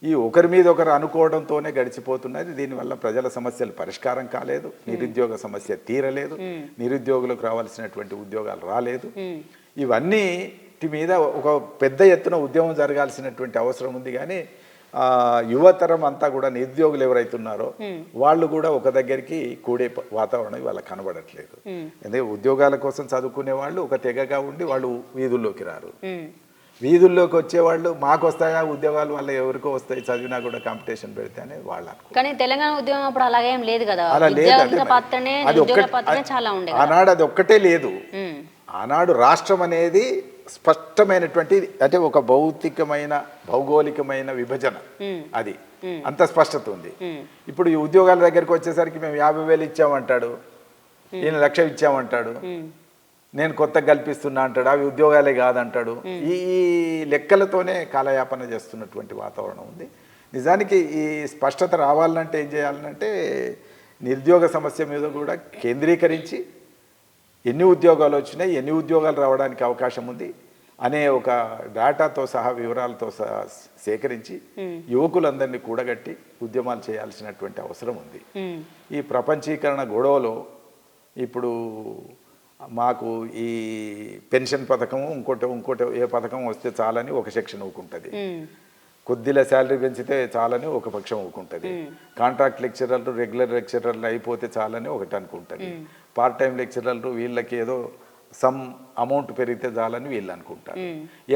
ఈ ఒకరి మీద ఒకరు అనుకోవడంతోనే గడిచిపోతున్నది. దీనివల్ల ప్రజల సమస్యలు పరిష్కారం కాలేదు, నిరుద్యోగ సమస్య తీరలేదు, నిరుద్యోగులకు రావాల్సినటువంటి ఉద్యోగాలు రాలేదు. ఇవన్నిటి మీద ఒక పెద్ద ఎత్తున ఉద్యమం జరగాల్సినటువంటి అవసరం ఉంది. కానీ యువతరం అంతా కూడా నిరుద్యోగులు ఎవరైతున్నారో వాళ్ళు కూడా ఒక దగ్గరికి కూడే వాతావరణం వాళ్ళకి కనబడట్లేదు. ఎందుకంటే ఉద్యోగాల కోసం చదువుకునే వాళ్ళు ఒక తెగగా ఉండి వాళ్ళు వీధుల్లోకి రారు. వీధుల్లోకి వచ్చేవాళ్ళు మాకు వస్తాయా ఉద్యోగాలు, వాళ్ళ ఎవరికో వస్తాయి చదివినా కూడా కాంపిటీషన్ పెడితే అనేది వాళ్ళు అనుకో. కానీ తెలంగాణ ఉద్యమం అప్పుడు అలాగేం లేదు కదా, అలా లేదు. ఆనాడు అది ఒక్కటే లేదు. ఆనాడు రాష్ట్రం అనేది స్పష్టమైనటువంటి అంటే ఒక భౌతికమైన భౌగోళికమైన విభజన, అది అంత స్పష్టత ఉంది. ఇప్పుడు ఈ ఉద్యోగాల దగ్గరికి వచ్చేసరికి మేము 50,000 ఇచ్చామంటాడు, ఈయన 1,00,000 ఇచ్చామంటాడు, నేను కొత్త కల్పిస్తున్నా అంటాడు, అవి ఉద్యోగాలే కాదంటాడు. ఈ లెక్కలతోనే కాలయాపన చేస్తున్నటువంటి వాతావరణం ఉంది. నిజానికి ఈ స్పష్టత రావాలంటే ఏం చేయాలంటే నిరుద్యోగ సమస్య మీద కూడా కేంద్రీకరించి ఎన్ని ఉద్యోగాలు వచ్చినాయి, ఎన్ని ఉద్యోగాలు రావడానికి అవకాశం ఉంది, అనే ఒక డేటాతో సహా వివరాలతో సహా సేకరించి యువకులందరినీ కూడగట్టి ఉద్యమాలు చేయాల్సినటువంటి అవసరం ఉంది. ఈ ప్రపంచీకరణ గొడవలో ఇప్పుడు మాకు ఈ పెన్షన్ పథకం ఇంకోటి ఏ పథకం వస్తే చాలని ఒక సెక్షన్ ఊకుంటుంది, కొద్దిగా శాలరీ పెంచితే చాలని ఒక పక్షం ఊకుంటుంది, కాంట్రాక్ట్ లెక్చరర్లు రెగ్యులర్ లెక్చరర్లు అయిపోతే చాలని ఒకటి అనుకుంటుంది, పార్ట్ టైం లెక్చరర్లు వీళ్ళకి ఏదో సమ్ అమౌంట్ పెరిగితే చాలని వీళ్ళు అనుకుంటారు.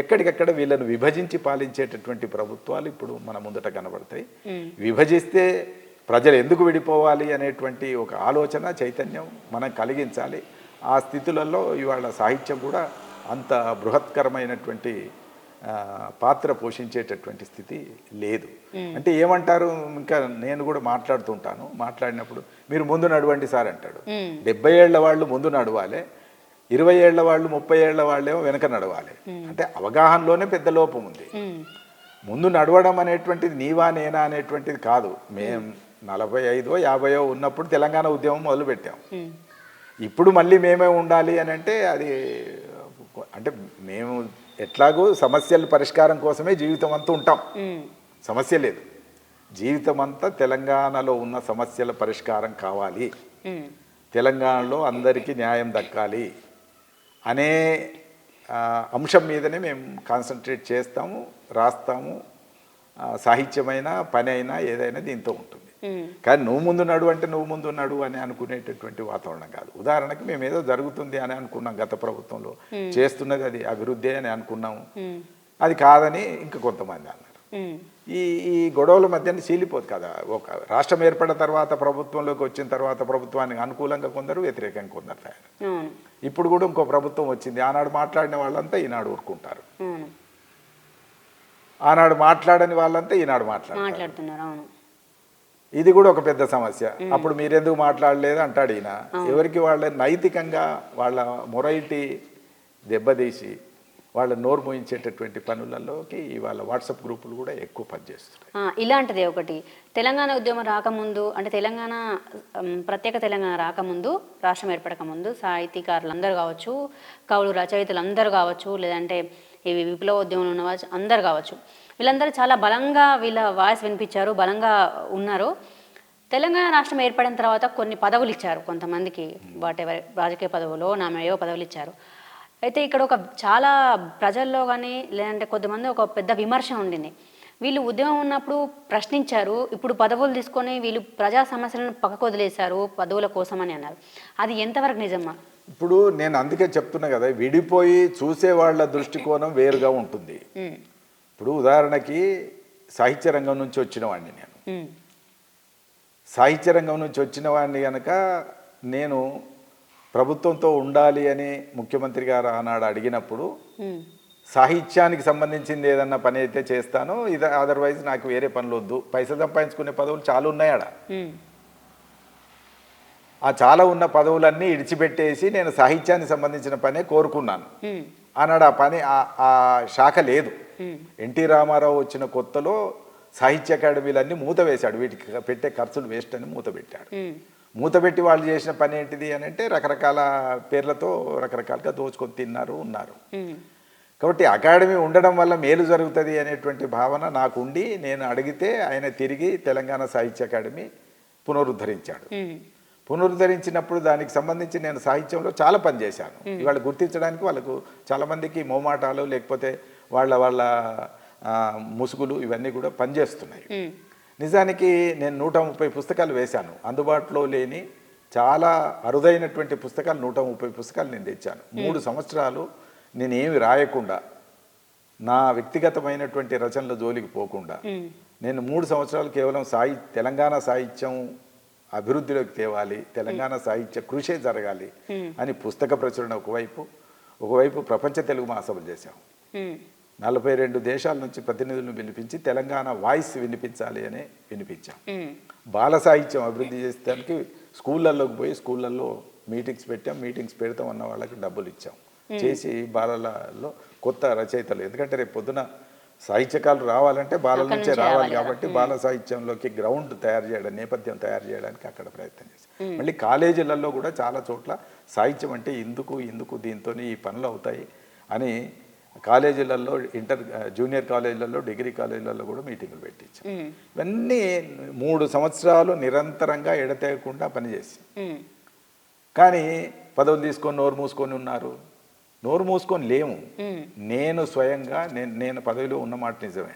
ఎక్కడికక్కడ వీళ్ళను విభజించి పాలించేటటువంటి ప్రభుత్వాలు ఇప్పుడు మన ముందట కనబడతాయి. విభజిస్తే ప్రజలు ఎందుకు విడిపోవాలి అనేటువంటి ఒక ఆలోచన చైతన్యం మనం కలిగించాలి. ఆ స్థితులలో ఇవాళ సాహిత్యం కూడా అంత బృహత్కరమైనటువంటి పాత్ర పోషించేటటువంటి స్థితి లేదు. అంటే ఏమంటారు, ఇంకా నేను కూడా మాట్లాడుతుంటాను, మాట్లాడినప్పుడు మీరు ముందు నడవండి సార్ అంటాడు. 70 ఏళ్ల వాళ్ళు ముందు నడవాలి, 20 ఏళ్ల వాళ్ళు 30 ఏళ్ల వాళ్ళేమో వెనక నడవాలి. అంటే అవగాహనలోనే పెద్ద లోపం ఉంది. ముందు నడవడం అనేటువంటిది నీవా నేనా అనేటువంటిది కాదు. మేము 45 50 ఉన్నప్పుడు తెలంగాణ ఉద్యమం మొదలుపెట్టాం. ఇప్పుడు మళ్ళీ మేమే ఉండాలి అని అంటే అది అంటే మేము ఎట్లాగో సమస్యల పరిష్కారం కోసమే జీవితం అంతా ఉంటాం, సమస్య లేదు. జీవితం అంతా తెలంగాణలో ఉన్న సమస్యల పరిష్కారం కావాలి, తెలంగాణలో అందరికీ న్యాయం దక్కాలి అనే అంశం మీదనే మేము కాన్సన్ట్రేట్ చేస్తాము, రాస్తాము. సాహిత్యమైన పని అయినా ఏదైనా దీంతో ఉంటుంది. కానీ నువ్వు ముందు నడు అంటే నువ్వు ముందు నడు అని అనుకునేటటువంటి వాతావరణం కాదు. ఉదాహరణకి మేము ఏదో జరుగుతుంది అని అనుకున్నాం, గత ప్రభుత్వంలో చేస్తున్నది అది అభివృద్ధి అని అనుకున్నాము, అది కాదని ఇంకా కొంతమంది అన్నారు. ఈ గొడవల మధ్యన చీలిపోదు కదా. ఒక రాష్ట్రం ఏర్పడిన తర్వాత ప్రభుత్వంలోకి వచ్చిన తర్వాత ప్రభుత్వానికి అనుకూలంగా కొందరు, వ్యతిరేకంగా కొందరు తయారు. ఇప్పుడు కూడా ఇంకో ప్రభుత్వం వచ్చింది, ఆనాడు మాట్లాడిన వాళ్ళంతా ఈనాడు ఊరుకుంటారు, ఆనాడు మాట్లాడని వాళ్ళంతా ఈనాడు మాట్లాడుతున్నారు. ఇది కూడా ఒక పెద్ద సమస్య. అప్పుడు మీరెందుకు మాట్లాడలేదు అంటాడు ఈయన. ఎవరికి వాళ్ళ నైతికంగా వాళ్ళ మొరైటీ దెబ్బతీసి వాళ్ళ నోరు మోయించేటటువంటి పనులలోకి ఇవాళ వాట్సాప్ గ్రూపులు కూడా ఎక్కువ పనిచేస్తున్నాయి. ఇలాంటిదే ఒకటి తెలంగాణ ఉద్యమం రాకముందు, అంటే తెలంగాణ ప్రత్యేక తెలంగాణ రాకముందు, రాష్ట్రం ఏర్పడక ముందు సాహితీకారులు అందరూ కావచ్చు, కవులు రచయితలు అందరూ కావచ్చు, లేదంటే ఇవి విప్లవ ఉద్యమంలో ఉన్న అందరు కావచ్చు, వీళ్ళందరూ చాలా బలంగా వీళ్ళ వాయిస్ వినిపించారు, బలంగా ఉన్నారు. తెలంగాణ రాష్ట్రం ఏర్పడిన తర్వాత కొన్ని పదవులు ఇచ్చారు కొంతమందికి, వాటెవర్ రాజకీయ పదవులో నామేవో పదవులు ఇచ్చారు. అయితే ఇక్కడ ఒక చాలా ప్రజల్లో కానీ లేదంటే కొంతమంది ఒక పెద్ద విమర్శ ఉండింది, వీళ్ళు ఉద్యమం ఉన్నప్పుడు ప్రశ్నించారు, ఇప్పుడు పదవులు తీసుకొని వీళ్ళు ప్రజా సమస్యలను పక్కకు వదిలేశారు పదవుల కోసమని అన్నారు. అది ఎంతవరకు నిజమా? ఇప్పుడు నేను అందుకే చెప్తున్నా కదా, విడిపోయి చూసే వాళ్ళ దృష్టికోణం వేరుగా ఉంటుంది. ఇప్పుడు ఉదాహరణకి సాహిత్య రంగం నుంచి వచ్చిన వాడిని నేను, సాహిత్య రంగం నుంచి వచ్చిన వాడిని కనుక నేను ప్రభుత్వంతో ఉండాలి అని ముఖ్యమంత్రి గారు ఆనాడు అడిగినప్పుడు సాహిత్యానికి సంబంధించింది ఏదన్నా పని అయితే చేస్తాను, ఇది అదర్వైజ్ నాకు వేరే పనులు వద్దు, పైసలు సంపాదించుకునే పదవులు చాలా ఉన్నాయి ఆడ, ఆ చాలా ఉన్న పదవులన్నీ ఇడిచిపెట్టేసి నేను సాహిత్యానికి సంబంధించిన పనే కోరుకున్నాను అన్నాడు. ఆ పని ఆ శాఖ లేదు. ఎన్టీ రామారావు వచ్చిన కొత్తలో సాహిత్య అకాడమీలన్నీ మూత వేశాడు, వీటికి పెట్టే ఖర్చులు వేస్ట్ అని మూత పెట్టాడు. మూతపెట్టి వాళ్ళు చేసిన పని ఏంటిది అని అంటే రకరకాల పేర్లతో రకరకాలుగా దోచుకొని ఉన్నారు. కాబట్టి అకాడమీ ఉండడం వల్ల మేలు జరుగుతుంది అనేటువంటి భావన నాకుండి నేను అడిగితే ఆయన తిరిగి తెలంగాణ సాహిత్య అకాడమీ పునరుద్ధరించాడు. పునరుద్ధరించినప్పుడు దానికి సంబంధించి నేను సాహిత్యంలో చాలా పని చేశాను. ఇవాళ గుర్తించడానికి వాళ్ళకు చాలామందికి మోమాటాలు లేకపోతే వాళ్ళ ముసుగులు ఇవన్నీ కూడా పనిచేస్తున్నాయి. నిజానికి నేను 130 పుస్తకాలు వేశాను, అందుబాటులో లేని చాలా అరుదైనటువంటి పుస్తకాలు 130 పుస్తకాలు నేను తెచ్చాను. 3 సంవత్సరాలు నేను ఏమి రాయకుండా, నా వ్యక్తిగతమైనటువంటి రచనల జోలికి పోకుండా నేను 3 సంవత్సరాలు కేవలం తెలంగాణ సాహిత్యం అభివృద్ధిలోకి తేవాలి, తెలంగాణ సాహిత్య కృషి జరగాలి అని పుస్తక ప్రచురణ ఒకవైపు ప్రపంచ తెలుగు మహాసభలు చేశాం. 42 దేశాల నుంచి ప్రతినిధులను పిలిపించి తెలంగాణ వాయిస్ వినిపించాలి అని వినిపించాం. బాల సాహిత్యం అభివృద్ధి చేసేదానికి స్కూళ్ళల్లోకి పోయి స్కూళ్ళల్లో మీటింగ్స్ పెట్టాం, మీటింగ్స్ పెడతాం అన్న వాళ్ళకి డబ్బులు ఇచ్చాం. చేసి బాలలలో కొత్త రచయితలు, ఎందుకంటే రేపు పొద్దున సాహిత్యకాలు రావాలంటే బాలల నుంచే రావాలి కాబట్టి బాల సాహిత్యంలోకి గ్రౌండ్ తయారు చేయడం, నేపథ్యం తయారు చేయడానికి అక్కడ ప్రయత్నం చేశాం. మళ్ళీ కాలేజీలలో కూడా చాలా చోట్ల సాహిత్యం అంటే ఇందుకు దీంతో ఈ పనులు అవుతాయి అని కాలేజీలలో జూనియర్ కాలేజీలలో డిగ్రీ కాలేజీలలో కూడా మీటింగులు పెట్టించాం. ఇవన్నీ 3 సంవత్సరాలు నిరంతరంగా ఎడతెగకుండా పనిచేసి, కానీ పదవులు తీసుకొని నోరు మూసుకొని ఉన్నారు. నోరు మూసుకొని లేము. నేను స్వయంగా నేను పదవిలో ఉన్నమాట నిజమే.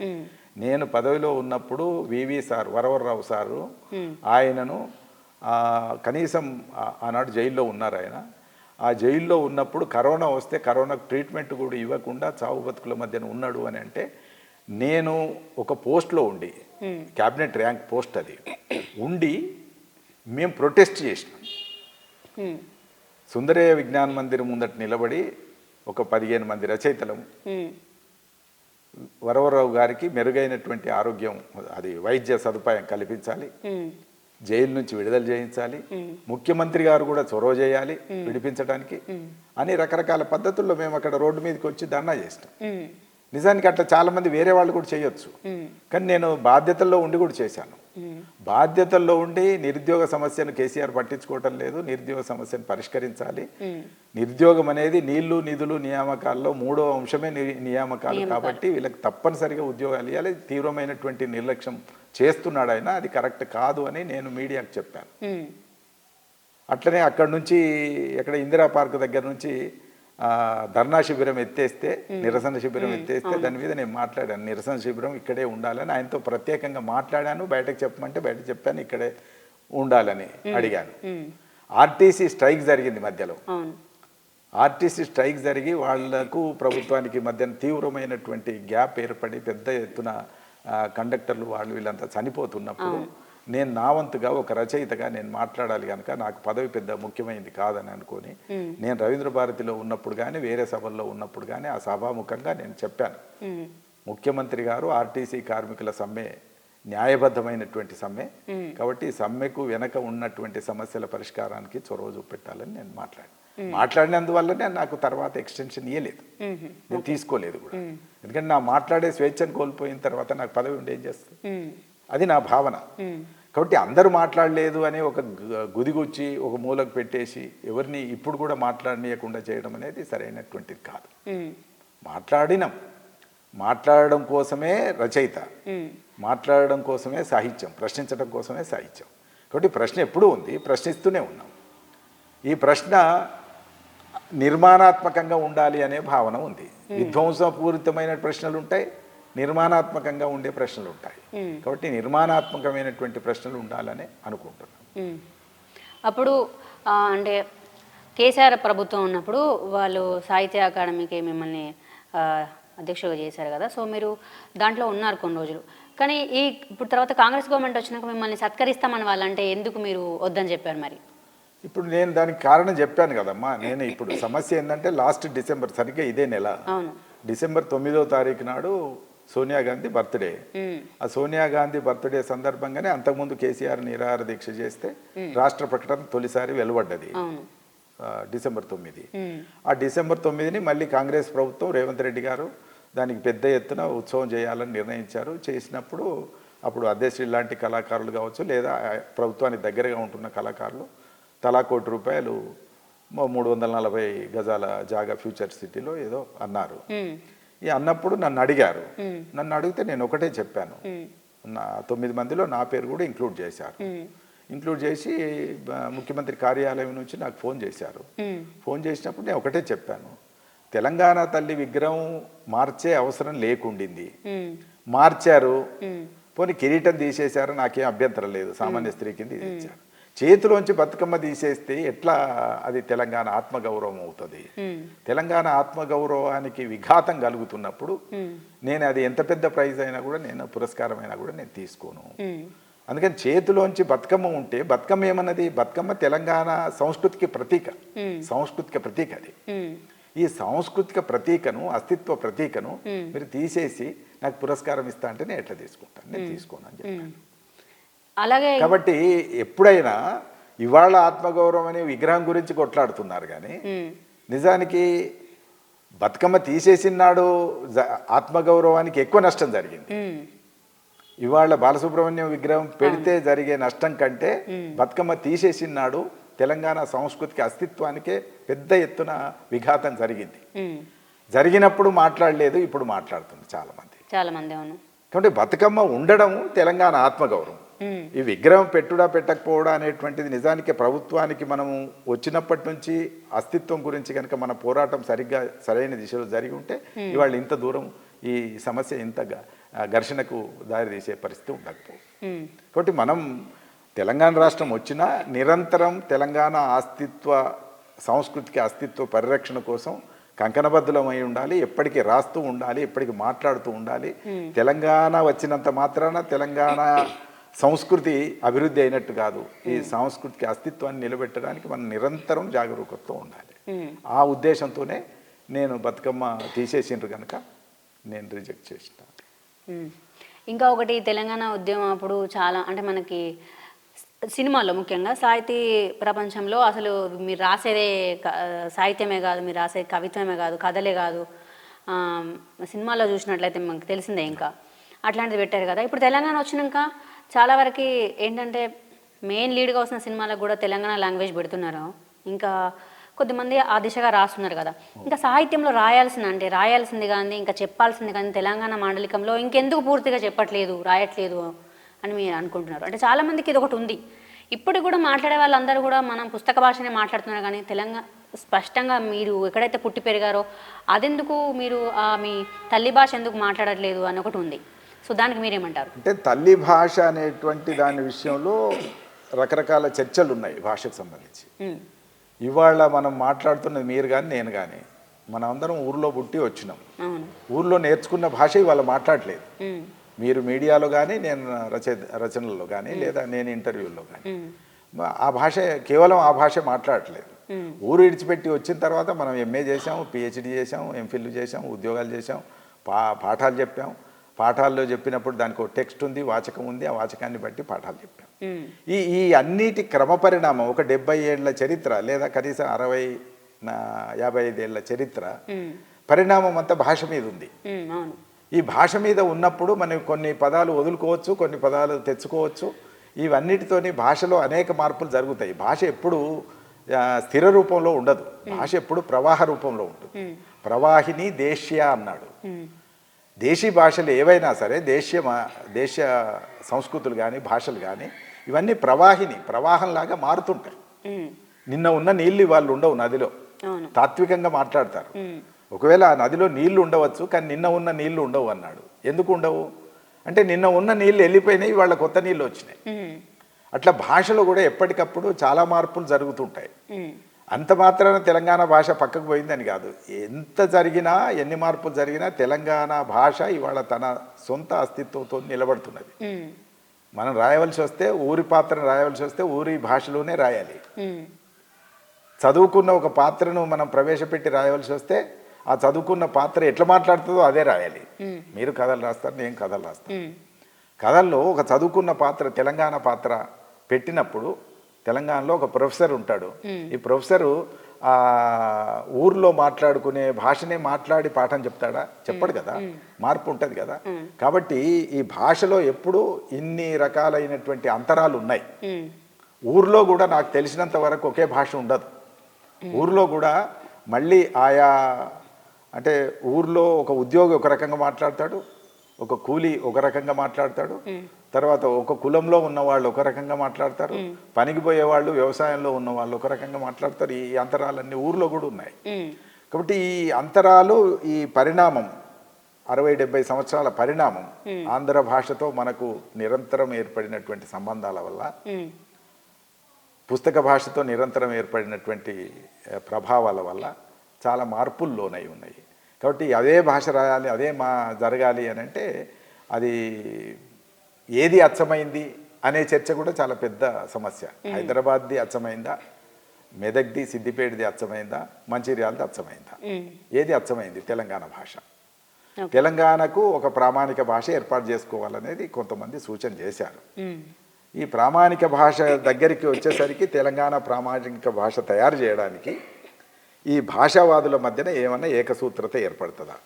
నేను పదవిలో ఉన్నప్పుడు వివి సార్, వరవరరావు సారు, ఆయనను కనీసం ఆనాడు జైల్లో ఉన్నారు. ఆయన ఆ జైల్లో ఉన్నప్పుడు కరోనా వస్తే కరోనాకు ట్రీట్మెంట్ కూడా ఇవ్వకుండా చావు బతుకుల మధ్యన ఉన్నాడు అని అంటే, నేను ఒక పోస్ట్లో ఉండి, క్యాబినెట్ ర్యాంక్ పోస్ట్ అది ఉండి, మేము ప్రొటెస్ట్ చేసినాం. సుందరయ్య విజ్ఞాన మందిరం ముందట నిలబడి ఒక 15 మంది రచయితలం వరవరరావు గారికి మెరుగైనటువంటి ఆరోగ్యం, అది వైద్య సదుపాయం కల్పించాలి, జైలు నుంచి విడుదల చేయించాలి, ముఖ్యమంత్రి గారు కూడా చొరవ చేయాలి విడిపించడానికి అని రకరకాల పద్ధతుల్లో మేము అక్కడ రోడ్డు మీదకి వచ్చి ధర్నా చేసినాం. నిజానికి అట్లా చాలా మంది వేరే వాళ్ళు కూడా చేయొచ్చు, కానీ నేను బాధ్యతల్లో ఉండి కూడా చేశాను. బాధ్యతల్లో ఉండి నిరుద్యోగ సమస్యను కేసీఆర్ పట్టించుకోవటం లేదు. నిరుద్యోగ సమస్యను పరిష్కరించాలి. నిరుద్యోగం అనేది నీళ్లు నిధులు నియామకాల్లో 3వ అంశమే నియామకాలు కాబట్టి వీళ్ళకి తప్పనిసరిగా ఉద్యోగాలు ఇవ్వాలి. తీవ్రమైనటువంటి నిర్లక్ష్యం చేస్తున్నాడు ఆయన, అది కరెక్ట్ కాదు అని నేను మీడియాకు చెప్పాను. అట్లనే అక్కడ నుంచి ఎక్కడ ఇందిరా పార్క్ దగ్గర నుంచి ధర్నా శిబిరం ఎత్తేస్తే, నిరసన శిబిరం ఎత్తేస్తే దాని మీద నేను మాట్లాడాను. నిరసన శిబిరం ఇక్కడే ఉండాలని ఆయనతో ప్రత్యేకంగా మాట్లాడాను. బయటకు చెప్పమంటే బయట చెప్పాను, ఇక్కడే ఉండాలని అడిగాను. ఆర్టీసీ స్ట్రైక్ జరిగింది మధ్యలో. ఆర్టీసీ స్ట్రైక్ జరిగి వాళ్లకు ప్రభుత్వానికి మధ్యన తీవ్రమైనటువంటి గ్యాప్ ఏర్పడి పెద్ద ఎత్తున కండక్టర్లు వాళ్ళు వీళ్ళంతా చనిపోతున్నప్పుడు నేను నా వంతుగా ఒక రచయితగా నేను మాట్లాడాలి కనుక నాకు పదవి పెద్ద ముఖ్యమైనది కాదని అనుకొని నేను రవీంద్ర భారతిలో ఉన్నప్పుడు కానీ వేరే సభల్లో ఉన్నప్పుడు కానీ ఆ సభాముఖంగా నేను చెప్పాను, ముఖ్యమంత్రి గారు ఆర్టీసీ కార్మికుల సమ్మె న్యాయబద్ధమైనటువంటి సమ్మె కాబట్టి ఈ సమ్మెకు వెనక ఉన్నటువంటి సమస్యల పరిష్కారానికి చొరవ చూపెట్టాలని నేను మాట్లాడినందువల్లనే నాకు తర్వాత ఎక్స్టెన్షన్ ఇవ్వలేదు, నేను తీసుకోలేదు కూడా. ఎందుకంటే నా మాట్లాడే స్వేచ్ఛను కోల్పోయిన తర్వాత నాకు పదవి ఉండి ఏం చేస్తుంది, అది నా భావన. కాబట్టి అందరూ మాట్లాడలేదు అని ఒక గుదిగుచ్చి ఒక మూలకు పెట్టేసి ఎవరిని ఇప్పుడు కూడా మాట్లాడనీయకుండా చేయడం అనేది సరైనటువంటిది కాదు. మాట్లాడడం కోసమే రచయిత, మాట్లాడడం కోసమే సాహిత్యం, ప్రశ్నించడం కోసమే సాహిత్యం. కాబట్టి ప్రశ్న ఎప్పుడూ ఉంది, ప్రశ్నిస్తూనే ఉన్నాం. ఈ ప్రశ్న నిర్మాణాత్మకంగా ఉండాలి అనే భావన ఉంది. విధ్వంసపూరితమైన ప్రశ్నలు ఉంటాయి, నిర్మాణాత్మకంగా ఉండే ప్రశ్నలు ఉంటాయి. కాబట్టి నిర్మాణాత్మకమైనటువంటి ప్రశ్నలు ఉండాలని అనుకుంటున్నాను. అప్పుడు అంటే కేసీఆర్ ప్రభుత్వం ఉన్నప్పుడు వాళ్ళు సాహిత్య అకాడమీకి మిమ్మల్ని అధ్యక్షులుగా చేశారు కదా, సో మీరు దాంట్లో ఉన్నారు కొన్ని రోజులు. కానీ ఇప్పుడు తర్వాత కాంగ్రెస్ గవర్నమెంట్ వచ్చినాక మిమ్మల్ని సత్కరిస్తామని వాళ్ళంటే ఎందుకు మీరు వద్దని చెప్పారు మరి? ఇప్పుడు నేను దానికి కారణం చెప్పాను కదమ్మా. నేను ఇప్పుడు సమస్య ఏంటంటే లాస్ట్ డిసెంబర్, సరిగ్గా ఇదే నెల డిసెంబర్ 9వ తారీఖు నాడు సోనియా గాంధీ బర్త్డే. ఆ సోనియా గాంధీ బర్త్డే సందర్భంగానే అంతకుముందు కేసీఆర్ నిరాహార దీక్ష చేస్తే రాష్ట్ర ప్రకటన తొలిసారి వెలువడ్డది డిసెంబర్ 9. ఆ డిసెంబర్ 9ని మళ్ళీ కాంగ్రెస్ ప్రభుత్వం రేవంత్ రెడ్డి గారు దానికి పెద్ద ఎత్తున ఉత్సవం చేయాలని నిర్ణయించారు. చేసినప్పుడు అప్పుడు అధ్యక్షులు లాంటి కళాకారులు కావచ్చు లేదా ప్రభుత్వానికి దగ్గరగా ఉంటున్న కళాకారులు తలా ₹1,00,00,000 340 గజాల జాగా ఫ్యూచర్ సిటీలో ఏదో అన్నారు. ఈ అన్నప్పుడు నన్ను అడిగారు. నన్ను అడిగితే నేను ఒకటే చెప్పాను, 9 మందిలో నా పేరు కూడా ఇంక్లూడ్ చేశారు. ఇంక్లూడ్ చేసి ముఖ్యమంత్రి కార్యాలయం నుంచి నాకు ఫోన్ చేశారు. ఫోన్ చేసినప్పుడు నేను ఒకటే చెప్పాను, తెలంగాణ తల్లి విగ్రహం మార్చే అవసరం లేకుండింది, మార్చారు, పోనీ కిరీటం తీసేశారు, నాకేం అభ్యంతరం లేదు, సామాన్య స్త్రీ కింద తీసేశారు. చేతిలోంచి బతుకమ్మ తీసేస్తే ఎట్లా అది తెలంగాణ ఆత్మగౌరవం అవుతుంది? తెలంగాణ ఆత్మగౌరవానికి విఘాతం కలుగుతున్నప్పుడు నేను అది ఎంత పెద్ద ప్రైజ్ అయినా కూడా, నేను పురస్కారం అయినా కూడా నేను తీసుకోను. అందుకని చేతిలోంచి బతుకమ్మ ఉంటే, బతుకమ్మ ఏమన్నది, బతుకమ్మ తెలంగాణ సంస్కృతికి ప్రతీక, సాంస్కృతిక ప్రతీక. అది ఈ సాంస్కృతిక ప్రతీకను, అస్తిత్వ ప్రతీకను మీరు తీసేసి నాకు పురస్కారం ఇస్తా అంటే నేను ఎట్లా తీసుకుంటాను? నేను తీసుకోను అని చెప్పాను. అలాగే కాబట్టి ఎప్పుడైనా ఇవాళ ఆత్మగౌరవం అనే విగ్రహం గురించి కొట్లాడుతున్నారు, కానీ నిజానికి బతుకమ్మ తీసేసినాడు ఆత్మగౌరవానికి ఎక్కువ నష్టం జరిగింది. ఇవాళ బాలసుబ్రహ్మణ్యం విగ్రహం పెడితే జరిగే నష్టం కంటే బతుకమ్మ తీసేసినాడు తెలంగాణ సంస్కృతికి అస్తిత్వానికే పెద్ద ఎత్తున విఘాతం జరిగింది. జరిగినప్పుడు మాట్లాడలేదు, ఇప్పుడు మాట్లాడుతుంది చాలామంది. అవును. కాబట్టి బతుకమ్మ ఉండడం తెలంగాణ ఆత్మగౌరవం. ఈ విగ్రహం పెట్టుడా పెట్టకపోవడం అనేటువంటిది నిజానికి ప్రభుత్వానికి మనము వచ్చినప్పటి నుంచి అస్తిత్వం గురించి కనుక మన పోరాటం సరైన దిశలో జరిగి ఉంటే ఇవాళ ఇంత దూరం ఈ సమస్య ఇంత ఘర్షణకు దారితీసే పరిస్థితి ఉండకపోవు. కాబట్టి మనం తెలంగాణ రాష్ట్రం వచ్చినా నిరంతరం తెలంగాణ సంస్కృతికి అస్తిత్వ పరిరక్షణ కోసం కంకణబద్ధులమై ఉండాలి, ఎప్పటికీ రాస్తూ ఉండాలి, ఎప్పటికీ మాట్లాడుతూ ఉండాలి. తెలంగాణ వచ్చినంత మాత్రాన తెలంగాణ సంస్కృతి అభివృద్ధి అయినట్టు కాదు. ఈ సంస్కృతికి అస్తిత్వాన్ని నిలబెట్టడానికి మనం నిరంతరం జాగరూకతతో ఉండాలి. ఆ ఉద్దేశంతోనే నేను బతుకమ్మ తీసేసిండ్రు కనుక నేను రిజెక్ట్ చేసిన. ఇంకా ఒకటి తెలంగాణ ఉద్యమం అప్పుడు చాలా అంటే మనకి సినిమాల్లో ముఖ్యంగా సాహితీ ప్రపంచంలో అసలు మీరు రాసేదే సాహిత్యమే కాదు, మీరు రాసే కవిత్వమే కాదు, కథలే కాదు, సినిమాల్లో చూసినట్లయితే మనకు తెలిసిందే ఇంకా అట్లాంటిది పెట్టారు కదా. ఇప్పుడు తెలంగాణ వచ్చినాక చాలా వరకు ఏంటంటే మెయిన్ లీడ్గా వస్తున్న సినిమాలకు కూడా తెలంగాణ లాంగ్వేజ్ పెడుతున్నారు. ఇంకా కొద్దిమంది ఆ దిశగా రాస్తున్నారు కదా. ఇంకా సాహిత్యంలో రాయాల్సింది కానీ ఇంకా చెప్పాల్సింది కానీ తెలంగాణ మాండలికంలో ఇంకెందుకు పూర్తిగా చెప్పట్లేదు, రాయట్లేదు అని మీరు అనుకుంటున్నారు? అంటే చాలామందికి ఇది ఒకటి ఉంది. ఇప్పుడు కూడా మాట్లాడే వాళ్ళందరూ కూడా మనం పుస్తక భాషనే మాట్లాడుతున్నారు కానీ తెలంగాణ స్పష్టంగా మీరు ఎక్కడైతే పుట్టి పెరిగారో అదెందుకు మీరు మీ తల్లి భాష ఎందుకు మాట్లాడట్లేదు అని ఒకటి ఉంది. సో దానికి మీరేమంటారు? అంటే తల్లి భాష అనేటువంటి దాని విషయంలో రకరకాల చర్చలు ఉన్నాయి భాషకు సంబంధించి. ఇవాళ మనం మాట్లాడుతున్నది మీరు కానీ నేను కానీ మనం అందరం ఊర్లో పుట్టి వచ్చినాం. ఊర్లో నేర్చుకున్న భాష ఇవాళ మాట్లాడలేదు. మీరు మీడియాలో కానీ నేను రచనల్లో కానీ లేదా నేను ఇంటర్వ్యూల్లో కానీ ఆ భాష కేవలం ఆ భాష మాట్లాడట్లేదు. ఊరు విడిచిపెట్టి వచ్చిన తర్వాత మనం ఎంఏ చేసాం, పిహెచ్డి చేసాం, ఎంఫిల్ చేసాం, ఉద్యోగాలు చేసాం, పాఠాలు చెప్పాం. పాఠాల్లో చెప్పినప్పుడు దానికి ఒక టెక్స్ట్ ఉంది, వాచకం ఉంది, ఆ వాచకాన్ని బట్టి పాఠాలు చెప్పాం. ఈ అన్నిటి క్రమపరిణామం ఒక 70 ఏళ్ల చరిత్ర లేదా కనీసం 60-55 ఏళ్ల చరిత్ర పరిణామం అంతా భాష మీద ఉంది. ఈ భాష మీద ఉన్నప్పుడు మనం కొన్ని పదాలు వదులుకోవచ్చు, కొన్ని పదాలు తెచ్చుకోవచ్చు. ఇవన్నిటితోని భాషలో అనేక మార్పులు జరుగుతాయి. భాష ఎప్పుడు స్థిర రూపంలో ఉండదు. భాష ఎప్పుడు ప్రవాహ రూపంలో ఉంటుంది. ప్రవాహిని దేశ్య అన్నాడు. దేశీ భాషలు ఏవైనా సరే దేశీయ సంస్కృతులు కానీ భాషలు కానీ ఇవన్నీ ప్రవాహంలాగా మారుతుంటాయి. నిన్న ఉన్న నీళ్ళు వాళ్ళు ఉండవు నదిలో, తాత్వికంగా మాట్లాడతారు. ఒకవేళ ఆ నదిలో నీళ్లు ఉండవచ్చు కానీ నిన్న ఉన్న నీళ్లు ఉండవు అన్నాడు. ఎందుకు ఉండవు అంటే నిన్న ఉన్న నీళ్ళు వెళ్ళిపోయినాయి, వాళ్ళ కొత్త నీళ్ళు వచ్చినాయి. అట్లా భాషలో కూడా ఎప్పటికప్పుడు చాలా మార్పులు జరుగుతుంటాయి. అంత మాత్రాన తెలంగాణ భాష పక్కకు పోయిందని కాదు. ఎంత జరిగినా ఎన్ని మార్పులు జరిగినా తెలంగాణ భాష ఇవాళ తన సొంత అస్తిత్వంతో నిలబడుతున్నది. మనం రాయవలసి వస్తే ఊరి పాత్రను రాయవలసి వస్తే ఊరి భాషలోనే రాయాలి. చదువుకున్న ఒక పాత్రను మనం ప్రవేశపెట్టి రాయవలసి వస్తే ఆ చదువుకున్న పాత్ర ఎట్లా మాట్లాడుతుందో అదే రాయాలి. మీరు కథలు రాస్తారు, నేను కథలు రాస్తాను. కథల్లో ఒక చదువుకున్న పాత్ర తెలంగాణ పాత్ర పెట్టినప్పుడు తెలంగాణలో ఒక ప్రొఫెసర్ ఉంటాడు. ఈ ప్రొఫెసరు ఊర్లో మాట్లాడుకునే భాషనే మాట్లాడి పాఠం చెప్తాడా? చెప్పడు కదా, మార్పు ఉంటుంది కదా. కాబట్టి ఈ భాషలో ఎప్పుడు ఇన్ని రకాలైనటువంటి అంతరాలు ఉన్నాయి. ఊర్లో కూడా నాకు తెలిసినంత వరకు ఒకే భాష ఉండదు. ఊర్లో కూడా మళ్ళీ ఆయా అంటే ఊర్లో ఒక ఉద్యోగి ఒక రకంగా మాట్లాడతాడు, ఒక కూలి ఒక రకంగా మాట్లాడతాడు, తర్వాత ఒక కులంలో ఉన్న వాళ్ళు ఒక రకంగా మాట్లాడతారు, పనికి పోయే వాళ్ళు వ్యవసాయంలో ఉన్న వాళ్ళు ఒక రకంగా మాట్లాడతారు. ఈ అంతరాలన్నీ ఊర్లో కూడా ఉన్నాయి. కాబట్టి ఈ అంతరాలు ఈ పరిణామం 60-70 సంవత్సరాల పరిణామం ఆంధ్ర భాషతో మనకు నిరంతరం ఏర్పడినటువంటి సంబంధాల వల్ల, పుస్తక భాషతో నిరంతరం ఏర్పడినటువంటి ప్రభావాల వల్ల చాలా మార్పులు లోనై ఉన్నాయి. కాబట్టి అదే భాష రాయాలి, అదే జరగాలి అని అంటే అది ఏది అచ్చమైంది అనే చర్చ కూడా చాలా పెద్ద సమస్య. హైదరాబాద్ది అచ్చమైందా, మెదక్ది సిద్దిపేటది అచ్చమైందా, మంచిర్యాలది అచ్చమైందా? ఏది అచ్చమైంది? తెలంగాణ భాష. తెలంగాణకు ఒక ప్రామాణిక భాష ఏర్పాటు చేసుకోవాలనేది కొంతమంది సూచన చేశారు. ఈ ప్రామాణిక భాష దగ్గరికి వచ్చేసరికి తెలంగాణ ప్రామాణిక భాష తయారు చేయడానికి ఈ భాషావాదుల మధ్యన ఏమన్నా ఏకసూత్రత ఏర్పడుతుందా?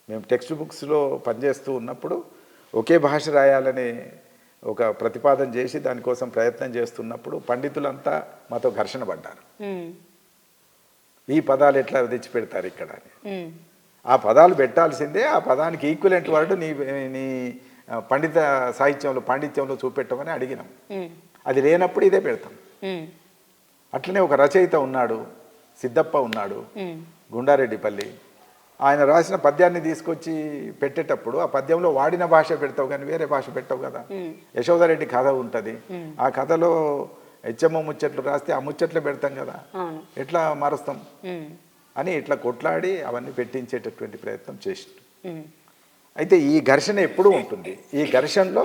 మేము టెక్స్ట్ బుక్స్లో పనిచేస్తూ ఉన్నప్పుడు ఒకే భాష రాయాలని ఒక ప్రతిపాదన చేసి దానికోసం ప్రయత్నం చేస్తున్నప్పుడు పండితులంతా మాతో ఘర్షణ పడ్డారు. ఈ పదాలు ఎట్లా తెచ్చిపెడతారు ఇక్కడ అని. ఉమ్, ఆ పదాలు పెట్టాల్సిందే, ఆ పదానికి ఈక్వలెంట్ వర్డ్ నీ నీ పండిత సాహిత్యంలో పాండిత్యంలో చూపెట్టమని అడిగినాం. ఉమ్, అది లేనప్పుడు ఇదే పెడతాం. ఉమ్, అట్లనే ఒక రచయిత ఉన్నాడు, సిద్ధప్ప ఉన్నాడు, ఉమ్, గుండారెడ్డిపల్లి. ఆయన రాసిన పద్యాన్ని తీసుకొచ్చి పెట్టేటప్పుడు ఆ పద్యంలో వాడిన భాష పెడతావు కానీ వేరే భాష పెట్టావు కదా. యశోదారెడ్డి కథ ఉంటుంది, ఆ కథలో హెచ్చమ్మ ముచ్చట్లు రాస్తే ఆ ముచ్చట్లు పెడతాం కదా, అవును. ఎట్లా మారుస్తాం ఉమ్, అని ఇట్లా కొట్లాడి అవన్నీ పెట్టించేటటువంటి ప్రయత్నం చేసిండు. ఉమ్, అయితే ఈ ఘర్షణ ఎప్పుడూ ఉంటుంది. ఈ ఘర్షణలో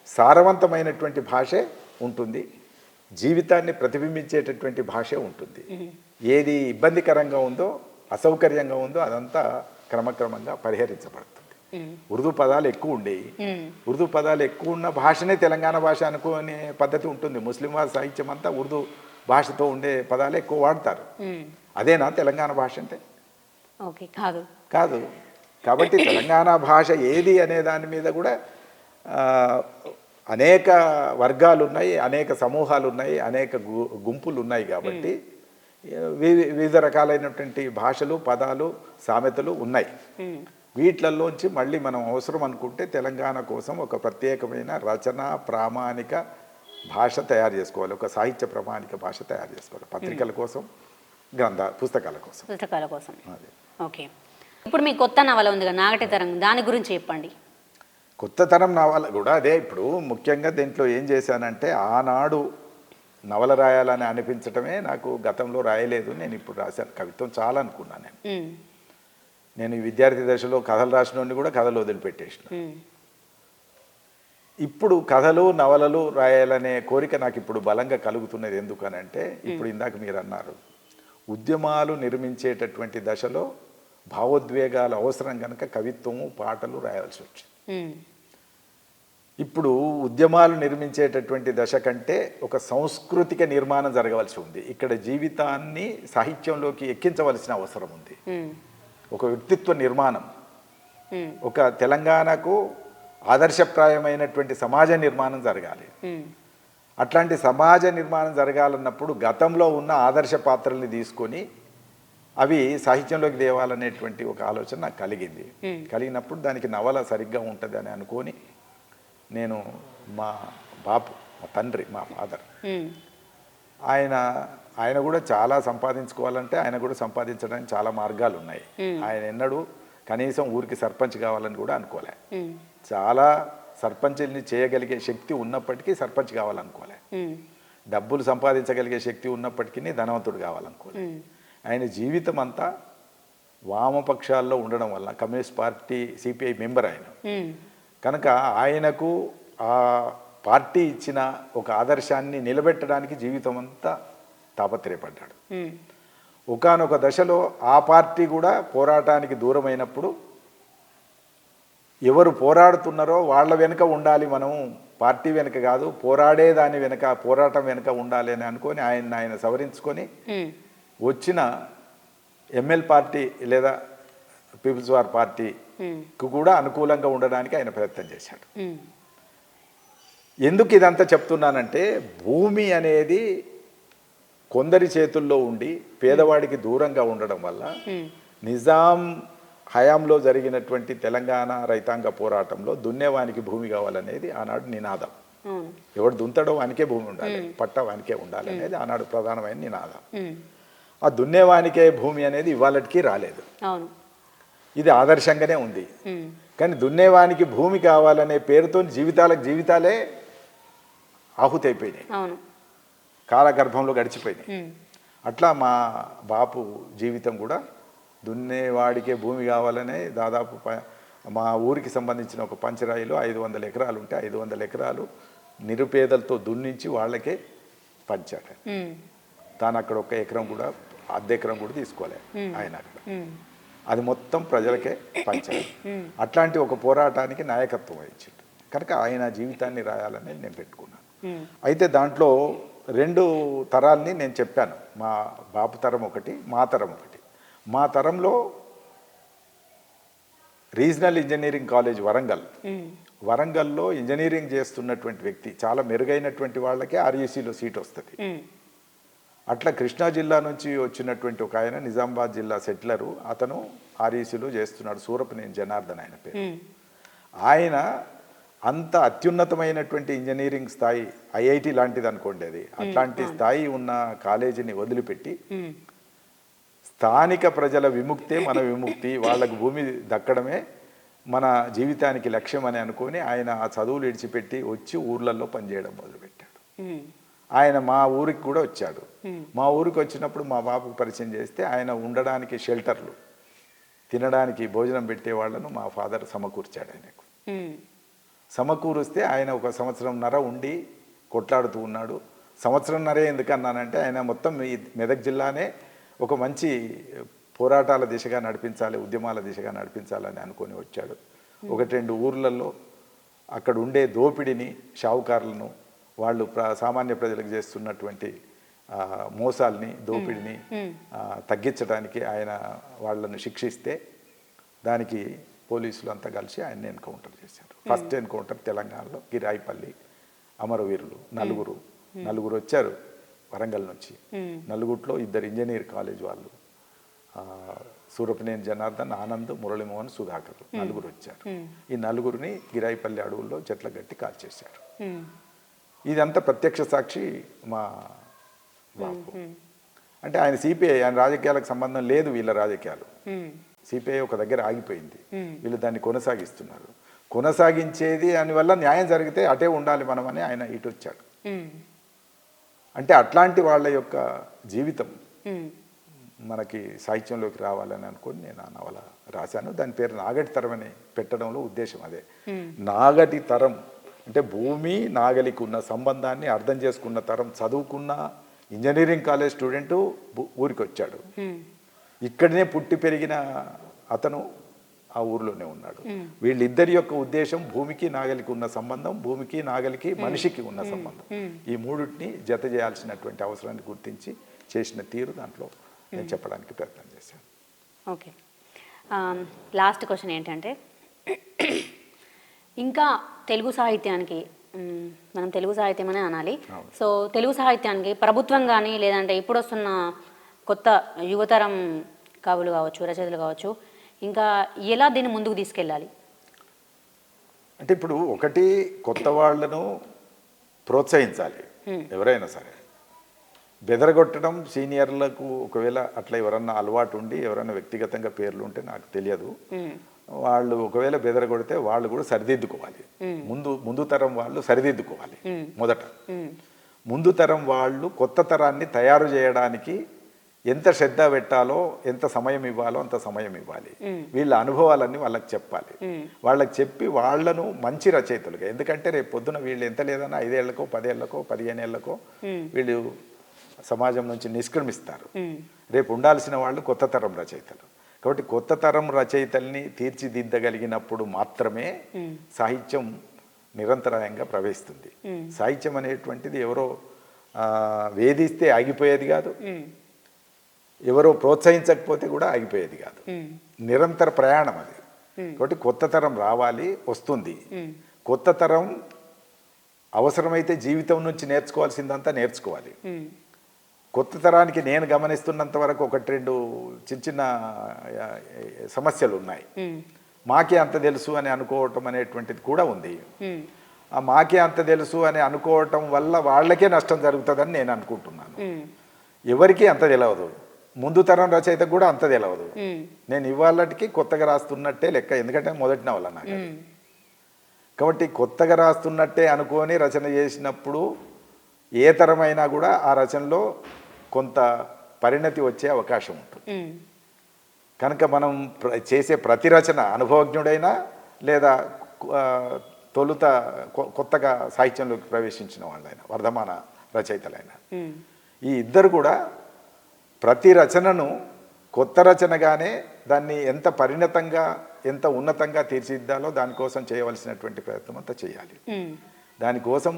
సారవంతమైనటువంటి భాషే ఉంటుంది, జీవితాన్ని ప్రతిబింబించేటటువంటి భాషే ఉంటుంది. ఏది ఇబ్బందికరంగా ఉందో, అసౌకర్యంగా ఉందో అదంతా క్రమక్రమంగా పరిహరించబడుతుంది. ఉర్దూ పదాలు ఎక్కువ ఉండేవి. ఉర్దూ పదాలు ఎక్కువ ఉన్న భాషనే తెలంగాణ భాష అనుకునే పద్ధతి ఉంటుంది. ముస్లిం వారి సాహిత్యం అంతా ఉర్దూ భాషతో ఉండే పదాలే ఎక్కువ వాడతారు. అదేనా తెలంగాణ భాష అంటే? ఓకే, కాదు. కాదు. కాబట్టి తెలంగాణ భాష ఏది అనే దాని మీద కూడా అనేక వర్గాలు ఉన్నాయి, అనేక సమూహాలు ఉన్నాయి, అనేక గుంపులు ఉన్నాయి. కాబట్టి వివిధ రకాలైనటువంటి భాషలు, పదాలు, సామెతలు ఉన్నాయి. వీటిలలోంచి మళ్ళీ మనం అవసరం అనుకుంటే తెలంగాణ కోసం ఒక ప్రత్యేకమైన రచన ప్రామాణిక భాష తయారు చేసుకోవాలి, ఒక సాహిత్య ప్రామాణిక భాష తయారు చేసుకోవాలి, పత్రికల కోసం, పుస్తకాల కోసం. అదే. ఓకే, ఇప్పుడు మీ కొత్త నవల ఉందిగా నాగటి తరం, దాని గురించి చెప్పండి. కొత్త తరం నవల కూడా అదే. ఇప్పుడు ముఖ్యంగా దీంట్లో ఏం చేశానంటే, ఆనాడు నవల రాయాలని అనిపించటమే నాకు గతంలో రాయలేదు. నేను ఇప్పుడు రాశాను. కవిత్వం చాలా అనుకున్నాను. నేను ఈ విద్యార్థి దశలో కథలు రాసినోడిని కూడా కథలు వదిలిపెట్టేసిన. ఇప్పుడు కథలు నవలలు రాయాలనే కోరిక నాకు ఇప్పుడు బలంగా కలుగుతున్నది. ఎందుకనంటే, ఇప్పుడు ఇందాక మీరు అన్నారు, ఉద్యమాలు నిర్మించేటటువంటి దశలో భావోద్వేగాలు అవసరం కనుక కవిత్వము పాటలు రాయాల్సి వచ్చింది. ఇప్పుడు ఉద్యమాలు నిర్మించేటటువంటి దశ కంటే ఒక సాంస్కృతిక నిర్మాణం జరగవలసి ఉంది. ఇక్కడ జీవితాన్ని సాహిత్యంలోకి ఎక్కించవలసిన అవసరం ఉంది. ఒక వ్యక్తిత్వ నిర్మాణం, ఒక తెలంగాణకు ఆదర్శప్రాయమైనటువంటి సమాజ నిర్మాణం జరగాలి. అట్లాంటి సమాజ నిర్మాణం జరగాలన్నప్పుడు గతంలో ఉన్న ఆదర్శ పాత్రల్ని తీసుకొని అవి సాహిత్యంలోకి తేవాలనేటువంటి ఒక ఆలోచన నాకు కలిగింది. కలిగినప్పుడు దానికి నవల సరిగ్గా ఉంటుంది అని అనుకొని నేను మా బాపు, మా తండ్రి, మా ఫాదర్, ఆయన కూడా చాలా సంపాదించుకోవాలంటే ఆయన కూడా సంపాదించడానికి చాలా మార్గాలు ఉన్నాయి. ఆయన ఎన్నడూ కనీసం ఊరికి సర్పంచ్ కావాలని కూడా అనుకోలే. చాలా సర్పంచ్ని చేయగలిగే శక్తి ఉన్నప్పటికీ సర్పంచ్ కావాలనుకోలే. డబ్బులు సంపాదించగలిగే శక్తి ఉన్నప్పటికీ ధనవంతుడు కావాలనుకోలే. ఆయన జీవితం అంతా వామపక్షాల్లో ఉండడం వల్ల, కమ్యూనిస్ట్ పార్టీ సిపిఐ మెంబర్ ఆయన కనుక ఆయనకు ఆ పార్టీ ఇచ్చిన ఒక ఆదర్శాన్ని నిలబెట్టడానికి జీవితం అంతా తాపత్రయపడ్డాడు. ఒకానొక దశలో ఆ పార్టీ కూడా పోరాటానికి దూరమైనప్పుడు ఎవరు పోరాడుతున్నారో వాళ్ళ వెనుక ఉండాలి మనం, పార్టీ వెనుక కాదు, పోరాడేదాని వెనుక, పోరాటం వెనుక ఉండాలి అని అనుకొని ఆయన సవరించుకొని వచ్చిన ఎంఎల్ పార్టీ లేదా పీపుల్స్ వార్ పార్టీకి కూడా అనుకూలంగా ఉండడానికి ఆయన ప్రయత్నం చేశాడు. ఎందుకు ఇదంతా చెప్తున్నానంటే, భూమి అనేది కొందరి చేతుల్లో ఉండి పేదవాడికి దూరంగా ఉండడం వల్ల నిజాం హయాంలో జరిగినటువంటి తెలంగాణ రైతాంగ పోరాటంలో దున్నేవానికి భూమి కావాలనేది ఆనాడు నినాదం. ఎవడు దుంతడో వానికే భూమి ఉండాలి, పట్ట వానికే ఉండాలి అనేది ఆనాడు ప్రధానమైన నినాదం. ఆ దున్నేవానికే భూమి అనేది ఇవాళకి రాలేదు. ఇది ఆదర్శంగానే ఉంది. కానీ దున్నేవానికి భూమి కావాలనే పేరుతో జీవితాలే ఆహుతి అయిపోయినాయి, కాలగర్భంలో గడిచిపోయినాయి. అట్లా మా బాపు జీవితం కూడా దున్నేవాడికే భూమి కావాలనే దాదాపు మా ఊరికి సంబంధించిన ఒక పంచరాయిలో 500 ఎకరాలు ఉంటే 500 ఎకరాలు నిరుపేదలతో దున్నించి వాళ్ళకే పంచాడు. తాను అక్కడ ఒక ఎకరం కూడా, అర్ధ ఎకరం కూడా తీసుకోలే ఆయన అక్కడ. అది మొత్తం ప్రజలకే పంచాడు. అట్లాంటి ఒక పోరాటానికి నాయకత్వం వహించాడు కనుక ఆయన జీవితాన్ని రాయాలని నేను పెట్టుకున్నాను. అయితే దాంట్లో 2 తరాల్ని నేను చెప్పాను. మా బాపు తరం ఒకటి, మా తరం ఒకటి. మా తరంలో రీజనల్ ఇంజనీరింగ్ కాలేజ్ వరంగల్లో ఇంజనీరింగ్ చేస్తున్నటువంటి వ్యక్తి, చాలా మెరుగైనటువంటి వాళ్ళకే ఆర్యూసీలో సీట్ వస్తుంది. అట్లా కృష్ణా జిల్లా నుంచి వచ్చినటువంటి ఒక ఆయన నిజామాబాద్ జిల్లా సెటిలరు, అతను ఆర్ఈసీలో చేస్తున్నాడు, సూరపనేని జనార్దన్ ఆయన పేరు. ఆయన అంత అత్యున్నతమైనటువంటి ఇంజనీరింగ్ స్థాయి, ఐఐటి లాంటిది అనుకోండి అది, అట్లాంటి స్థాయి ఉన్న కాలేజీని వదిలిపెట్టి స్థానిక ప్రజల విముక్తే మన విముక్తి, వాళ్ళకు భూమి దక్కడమే మన జీవితానికి లక్ష్యం అని అనుకొని ఆయన ఆ చదువులు విడిచిపెట్టి వచ్చి ఊర్లలో పనిచేయడం మొదలుపెట్టాడు. ఆయన మా ఊరికి కూడా వచ్చాడు. మా ఊరికి వచ్చినప్పుడు మా బాబుకు పరిచయం చేస్తే ఆయన ఉండడానికి షెల్టర్లు, తినడానికి భోజనం పెట్టే వాళ్ళను మా ఫాదర్ సమకూర్చాడు ఆయనకు. సమకూరుస్తే ఆయన ఒక సంవత్సరంన్నర ఉండి కొట్లాడుతూ ఉన్నాడు. సంవత్సరంన్నరే ఎందుకన్నానంటే ఆయన మొత్తం ఈ మెదక్ జిల్లానే ఒక మంచి పోరాటాల దిశగా నడిపించాలి, ఉద్యమాల దిశగా నడిపించాలని అనుకొని వచ్చాడు. ఒకటి రెండు ఊర్లలో అక్కడ ఉండే దోపిడిని, షావుకారులను, వాళ్ళు సామాన్య ప్రజలకు చేస్తున్నటువంటి మోసాల్ని, దోపిడిని తగ్గించడానికి ఆయన వాళ్ళను శిక్షిస్తే దానికి పోలీసులు అంతా కలిసి ఆయన్ని ఎన్కౌంటర్ చేశారు. ఫస్ట్ ఎన్కౌంటర్ తెలంగాణలో గిరాయిపల్లి, అమరవీరులు నలుగురు వచ్చారు వరంగల్ నుంచి. నలుగుట్లో 2 ఇంజనీర్ కాలేజ్ వాళ్ళు, సూరపనేని జనార్దన్, ఆనంద్, మురళీమోహన్, సుధాకర్, నలుగురు వచ్చారు. ఈ నలుగురిని గిరాయిపల్లి అడవుల్లో చెట్ల గట్టి కాల్చేశారు. ఇదంతా ప్రత్యక్ష సాక్షి మా బాబు. అంటే ఆయన సిపిఐ, ఆయన రాజకీయాలకు సంబంధం లేదు, వీళ్ళ రాజకీయాలు. సిపిఐ ఒక దగ్గర ఆగిపోయింది, వీళ్ళు దాన్ని కొనసాగిస్తున్నారు. కొనసాగించేది దానివల్ల న్యాయం జరిగితే అటే ఉండాలి మనం అని ఆయన ఇటు వచ్చాడు. అంటే అట్లాంటి వాళ్ళ యొక్క జీవితం మనకి సాహిత్యంలోకి రావాలని అనుకుని నేను ఆ నవల రాశాను. దాని పేరు నాగటి తరం అని పెట్టడంలో ఉద్దేశం అదే. నాగటి తరం అంటే భూమి నాగలికి ఉన్న సంబంధాన్ని అర్థం చేసుకున్న తరం. చదువుకున్న ఇంజనీరింగ్ కాలేజ్ స్టూడెంటు ఊరికి వచ్చాడు, ఇక్కడనే పుట్టి పెరిగిన అతను ఆ ఊర్లోనే ఉన్నాడు. వీళ్ళిద్దరి యొక్క ఉద్దేశం భూమికి నాగలికి ఉన్న సంబంధం, భూమికి నాగలికి మనిషికి ఉన్న సంబంధం, ఈ మూడింటిని జత చేయాల్సినటువంటి అవసరాన్ని గుర్తించి చేసిన తీరు దాంట్లో నేను చెప్పడానికి ప్రయత్నం చేశాను. ఓకే, లాస్ట్ క్వశ్చన్ ఏంటంటే, ఇంకా తెలుగు సాహిత్యానికి, మనం తెలుగు సాహిత్యం అనే అనాలి, సో తెలుగు సాహిత్యానికి ప్రభుత్వం కానీ లేదంటే ఇప్పుడు వస్తున్న కొత్త యువతరం కవులు కావచ్చు, రచయితలు కావచ్చు, ఇంకా ఎలా దీన్ని ముందుకు తీసుకెళ్ళాలి? అంటే ఇప్పుడు ఒకటి, కొత్త వాళ్లను ప్రోత్సహించాలి. ఎవరైనా సరే బెదరగొట్టడం, సీనియర్లకు ఒకవేళ అట్లా ఎవరన్నా అలవాటు ఉండి ఎవరైనా వ్యక్తిగతంగా పేర్లు ఉంటే నాకు తెలియదు, వాళ్ళు ఒకవేళ బెదరగొడితే వాళ్ళు కూడా సరిదిద్దుకోవాలి. ముందు తరం వాళ్ళు సరిదిద్దుకోవాలి. మొదట ముందు తరం వాళ్ళు కొత్త తరాన్ని తయారు చేయడానికి ఎంత శ్రద్ధ పెట్టాలో, ఎంత సమయం ఇవ్వాలో అంత సమయం ఇవ్వాలి. వీళ్ళ అనుభవాలన్నీ వాళ్ళకి చెప్పాలి. వాళ్ళకి చెప్పి వాళ్ళను మంచి రచయితలుగా, ఎందుకంటే రేపు పొద్దున వీళ్ళు ఎంత లేదన్నా 5 ఏళ్లకో 10 ఏళ్లకో 15 ఏళ్లకో వీళ్ళు సమాజం నుంచి నిష్క్రమిస్తారు. రేపు ఉండాల్సిన వాళ్ళు కొత్త తరం రచయితలు. కాబట్టి కొత్త తరం రచయితల్ని తీర్చిదిద్దగలిగినప్పుడు మాత్రమే సాహిత్యం నిరంతరాయంగా ప్రవహిస్తుంది. సాహిత్యం అనేటువంటిది ఎవరో వేధిస్తే ఆగిపోయేది కాదు, ఎవరో ప్రోత్సహించకపోతే కూడా ఆగిపోయేది కాదు, నిరంతర ప్రయాణం అది. కాబట్టి కొత్త తరం రావాలి, వస్తుంది. కొత్త తరం అవసరమైతే జీవితం నుంచి నేర్చుకోవాల్సిందంతా నేర్చుకోవాలి. కొత్త తరానికి నేను గమనిస్తున్నంత వరకు 1-2 చిన్న సమస్యలు ఉన్నాయి. మాకే అంత తెలుసు అని అనుకోవటం అనేటువంటిది కూడా ఉంది. ఆ మాకే అంత తెలుసు అని అనుకోవటం వల్ల వాళ్ళకే నష్టం జరుగుతుందని నేను అనుకుంటున్నాను. ఎవరికి అంత తెలియదు, ముందు తరం రచయితకు కూడా అంత తెలియదు. నేను ఇవాళకి కొత్తగా రాస్తున్నట్టే లెక్క, ఎందుకంటే మొదటి నవల నాకు. కాబట్టి కొత్తగా రాస్తున్నట్టే అనుకొని రచన చేసినప్పుడు ఏ తరమైనా కూడా ఆ రచనలో కొంత పరిణతి వచ్చే అవకాశం ఉంటుంది. కనుక మనం చేసే ప్రతి రచన అనుభవజ్ఞుడైనా లేదా తొలుత కొత్తగా సాహిత్యంలోకి ప్రవేశించిన వాళ్ళైనా, వర్ధమాన రచయితలైనా, ఈ ఇద్దరు కూడా ప్రతి రచనను కొత్త రచనగానే దాన్ని ఎంత పరిణతంగా, ఎంత ఉన్నతంగా తీర్చిదిద్దాలో దానికోసం చేయవలసినటువంటి ప్రయత్నం అంతా చేయాలి. దానికోసం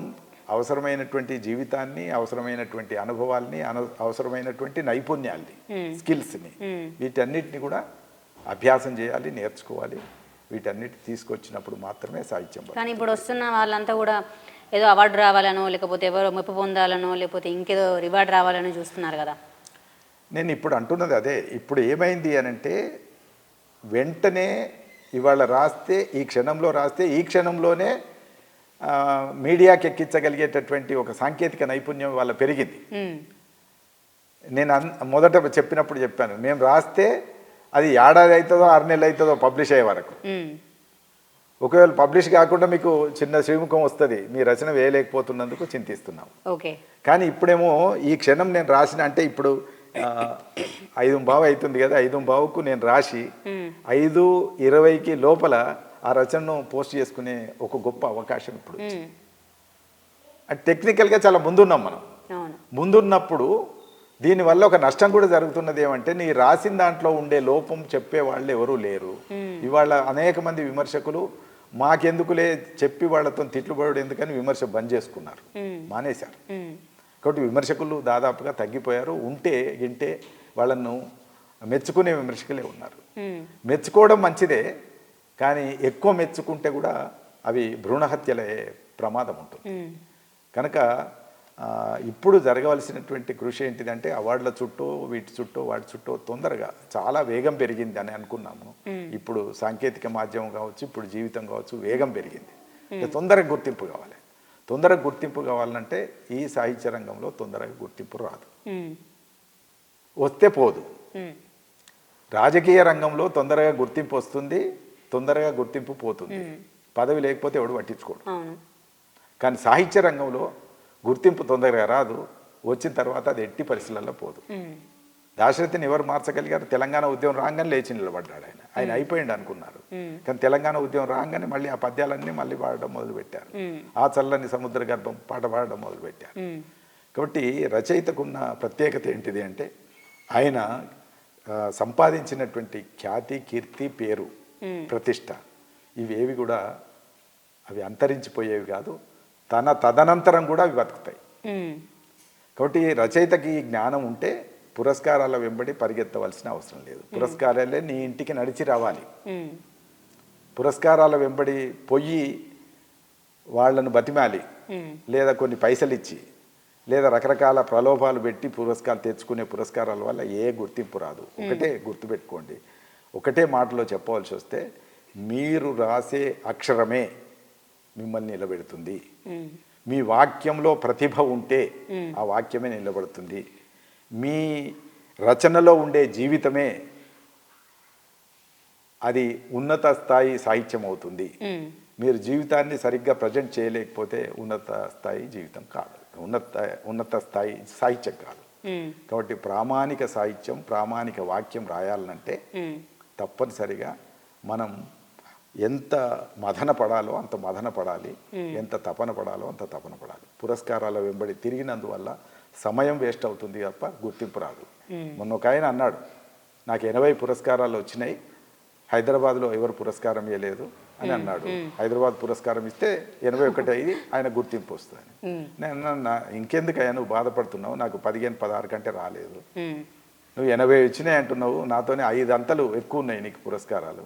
అవసరమైనటువంటి జీవితాన్ని, అవసరమైనటువంటి అనుభవాల్ని, అవసరమైనటువంటి నైపుణ్యాల్ని, స్కిల్స్ని, వీటన్నిటిని కూడా అభ్యాసం చేయాలి, నేర్చుకోవాలి. వీటన్నిటి తీసుకొచ్చినప్పుడు మాత్రమే సాహిత్యం. కానీ ఇప్పుడు వస్తున్న వాళ్ళంతా కూడా ఏదో అవార్డు రావాలనో లేకపోతే ఎవరో మెప్పు పొందాలనో లేకపోతే ఇంకేదో రివార్డ్ రావాలనో చూస్తున్నారు కదా. నేను ఇప్పుడు అంటున్నది అదే. ఇప్పుడు ఏమైంది అని అంటే వెంటనే ఇవాళ రాస్తే ఈ క్షణంలో రాస్తే ఈ క్షణంలోనే మీడియాకి ఎక్కించగలిగేటటువంటి ఒక సాంకేతిక నైపుణ్యం వాళ్ళ పెరిగింది. నేను మొదట చెప్పినప్పుడు చెప్పాను, మేము రాస్తే అది ఏడాది అవుతుందో 6 నెలలు అవుతుందో పబ్లిష్ అయ్యే వరకు. ఒకవేళ పబ్లిష్ కాకుండా మీకు చిన్న శ్రీముఖం వస్తుంది, మీ రచన వేయలేకపోతున్నందుకు చింతిస్తున్నాం. ఓకే. కానీ ఇప్పుడేమో ఈ క్షణం నేను రాసిన అంటే ఇప్పుడు 5:15 అవుతుంది కదా, 5:15కు నేను రాసి 5:20కి లోపల ఆ రచనను పోస్ట్ చేసుకునే ఒక గొప్ప అవకాశం ఇప్పుడు. అంటే టెక్నికల్గా చాలా ముందున్నాం మనం. ముందున్నప్పుడు దీనివల్ల ఒక నష్టం కూడా జరుగుతున్నది ఏమంటే, నీ రాసిన దాంట్లో ఉండే లోపం చెప్పే వాళ్ళు ఎవరూ లేరు. ఇవాళ అనేక మంది విమర్శకులు మాకెందుకులే చెప్పి వాళ్ళతో తిట్లుబడు ఎందుకని విమర్శ బంద్ చేసుకున్నారు, మానేశారు. కాబట్టి విమర్శకులు దాదాపుగా తగ్గిపోయారు. ఉంటే వాళ్ళను మెచ్చుకునే విమర్శకులే ఉన్నారు. మెచ్చుకోవడం మంచిదే, కానీ ఎక్కువ మెచ్చుకుంటే కూడా అవి భ్రూణహత్యలే ప్రమాదం ఉంటుంది. కనుక ఇప్పుడు జరగవలసినటువంటి కృషి ఏంటిదంటే అవార్డుల చుట్టూ వీటి చుట్టూ వాటి చుట్టూ తొందరగా చాలా వేగం పెరిగింది అని అనుకున్నాము. ఇప్పుడు సాంకేతిక మాధ్యమం కావచ్చు, ఇప్పుడు జీవితం కావచ్చు, వేగం పెరిగింది. తొందరగా గుర్తింపు కావాలి. తొందరగా గుర్తింపు కావాలంటే ఈ సాహిత్య రంగంలో తొందరగా గుర్తింపు రాదు, వస్తే పోదు. రాజకీయ రంగంలో తొందరగా గుర్తింపు వస్తుంది, తొందరగా గుర్తింపు పోతుంది. పదవి లేకపోతే ఎవడు పట్టించుకోడు. కానీ సాహిత్య రంగంలో గుర్తింపు తొందరగా రాదు, వచ్చిన తర్వాత అది ఎట్టి పరిస్థితులలో పోదు. దాశరథిని ఎవరు మార్చగలిగారు? తెలంగాణ ఉద్యమం రాగానే లేచి నిలబడ్డాడు. ఆయన అయిపోయింది అనుకున్నారు. కానీ తెలంగాణ ఉద్యమం రాగానే మళ్ళీ ఆ పద్యాలన్నీ మళ్ళీ పాడడం మొదలుపెట్టారు. ఆ చల్లని సముద్ర గర్భం పాట పాడడం మొదలుపెట్టారు. కాబట్టి రచయితకున్న ప్రత్యేకత ఏంటిది అంటే ఆయన సంపాదించినటువంటి ఖ్యాతి, కీర్తి, పేరు, ప్రతిష్ట ఇవేవి కూడా అవి అంతరించిపోయేవి కాదు, తదనంతరం కూడా అవి బతుకుతాయి. కాబట్టి రచయితకి జ్ఞానం ఉంటే పురస్కారాల వెంబడి పరిగెత్తవలసిన అవసరం లేదు. పురస్కారాలే నీ ఇంటికి నడిచి రావాలి. పురస్కారాల వెంబడి పొయ్యి వాళ్లను బతిమాలి, లేదా కొన్ని పైసలు ఇచ్చి, లేదా రకరకాల ప్రలోభాలు పెట్టి పురస్కారాలు తెచ్చుకునే పురస్కారాల వల్ల ఏ గుర్తింపు రాదు. ఒకటే గుర్తుపెట్టుకోండి, ఒకటే మాటలో చెప్పవలసి వస్తే, మీరు రాసే అక్షరమే మిమ్మల్ని నిలబెడుతుంది. మీ వాక్యంలో ప్రతిభ ఉంటే ఆ వాక్యమే నిలబడుతుంది. మీ రచనలో ఉండే జీవితమే అది ఉన్నత స్థాయి సాహిత్యం అవుతుంది. మీరు జీవితాన్ని సరిగ్గా ప్రజెంట్ చేయలేకపోతే ఉన్నత స్థాయి జీవితం కాదు, ఉన్నత స్థాయి సాహిత్యం కాదు. కాబట్టి ప్రామాణిక సాహిత్యం, ప్రామాణిక వాక్యం రాయాలంటే తప్పనిసరిగా మనం ఎంత మదన పడాలో అంత మదన పడాలి, ఎంత తపన పడాలో అంత తపన పడాలి. పురస్కారాల వెంబడి తిరిగినందువల్ల సమయం వేస్ట్ అవుతుంది తప్ప గుర్తింపు రాదు. మొన్న ఒక ఆయన అన్నాడు, నాకు 80 పురస్కారాలు వచ్చినాయి, హైదరాబాద్లో ఎవరు పురస్కారం ఇవ్వలేదు అని అన్నాడు. హైదరాబాద్ పురస్కారం ఇస్తే 81 అయ్యి ఆయన గుర్తింపు వస్తుంది. నేను ఇంకెందుకయ్యా నువ్వు బాధపడుతున్నావు, నాకు 15-16 కంటే రాలేదు, నువ్వు 80 వచ్చినాయి అంటున్నావు, నాతోనే 5 అంతలు ఎక్కువ ఉన్నాయి నీకు పురస్కారాలు,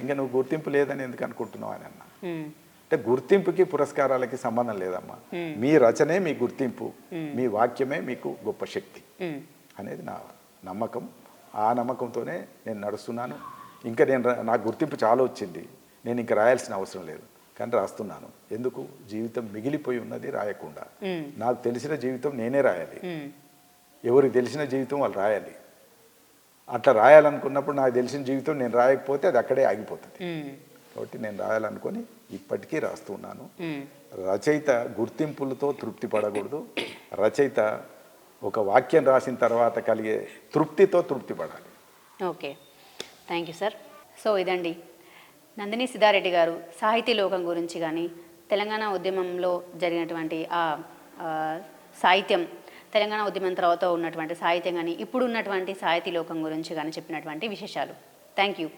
ఇంకా నువ్వు గుర్తింపు లేదని ఎందుకు అనుకుంటున్నావు అని అన్నా. అంటే గుర్తింపుకి పురస్కారాలకి సంబంధం లేదమ్మా. మీ రచనే మీ గుర్తింపు, మీ వాక్యమే మీకు గొప్ప శక్తి అనేది నా నమ్మకం. ఆ నమ్మకంతోనే నేను నడుస్తున్నాను. ఇంకా నాకు గుర్తింపు చాలా వచ్చింది, నేను ఇంకా రాయాల్సిన అవసరం లేదు, కానీ రాస్తున్నాను. ఎందుకు? జీవితం మిగిలిపోయి ఉన్నది రాయకుండా. నాకు తెలిసిన జీవితం నేనే రాయాలి, ఎవరికి తెలిసిన జీవితం వాళ్ళు రాయాలి. అట్లా రాయాలనుకున్నప్పుడు నాకు తెలిసిన జీవితం నేను రాయకపోతే అది అక్కడే ఆగిపోతుంది. కాబట్టి నేను రాయాలనుకొని ఇప్పటికీ రాస్తున్నాను. రచయిత గుర్తింపులతో తృప్తి పడకూడదు. రచయిత ఒక వాక్యం రాసిన తర్వాత కలిగే తృప్తితో తృప్తి పడాలి. Okay, thank you sir. So ఇదండి నందిని సిద్ధారెడ్డి గారు సాహితీ లోకం గురించి కానీ, తెలంగాణ ఉద్యమంలో జరిగినటువంటి ఆ సాహిత్యం, తెలంగాణ ఉద్యమం తర్వాత ఉన్నటువంటి సాహిత్యం కానీ, ఇప్పుడు ఉన్నటువంటి సాహితీ లోకం గురించి కానీ చెప్పినటువంటి విశేషాలు. Thank you.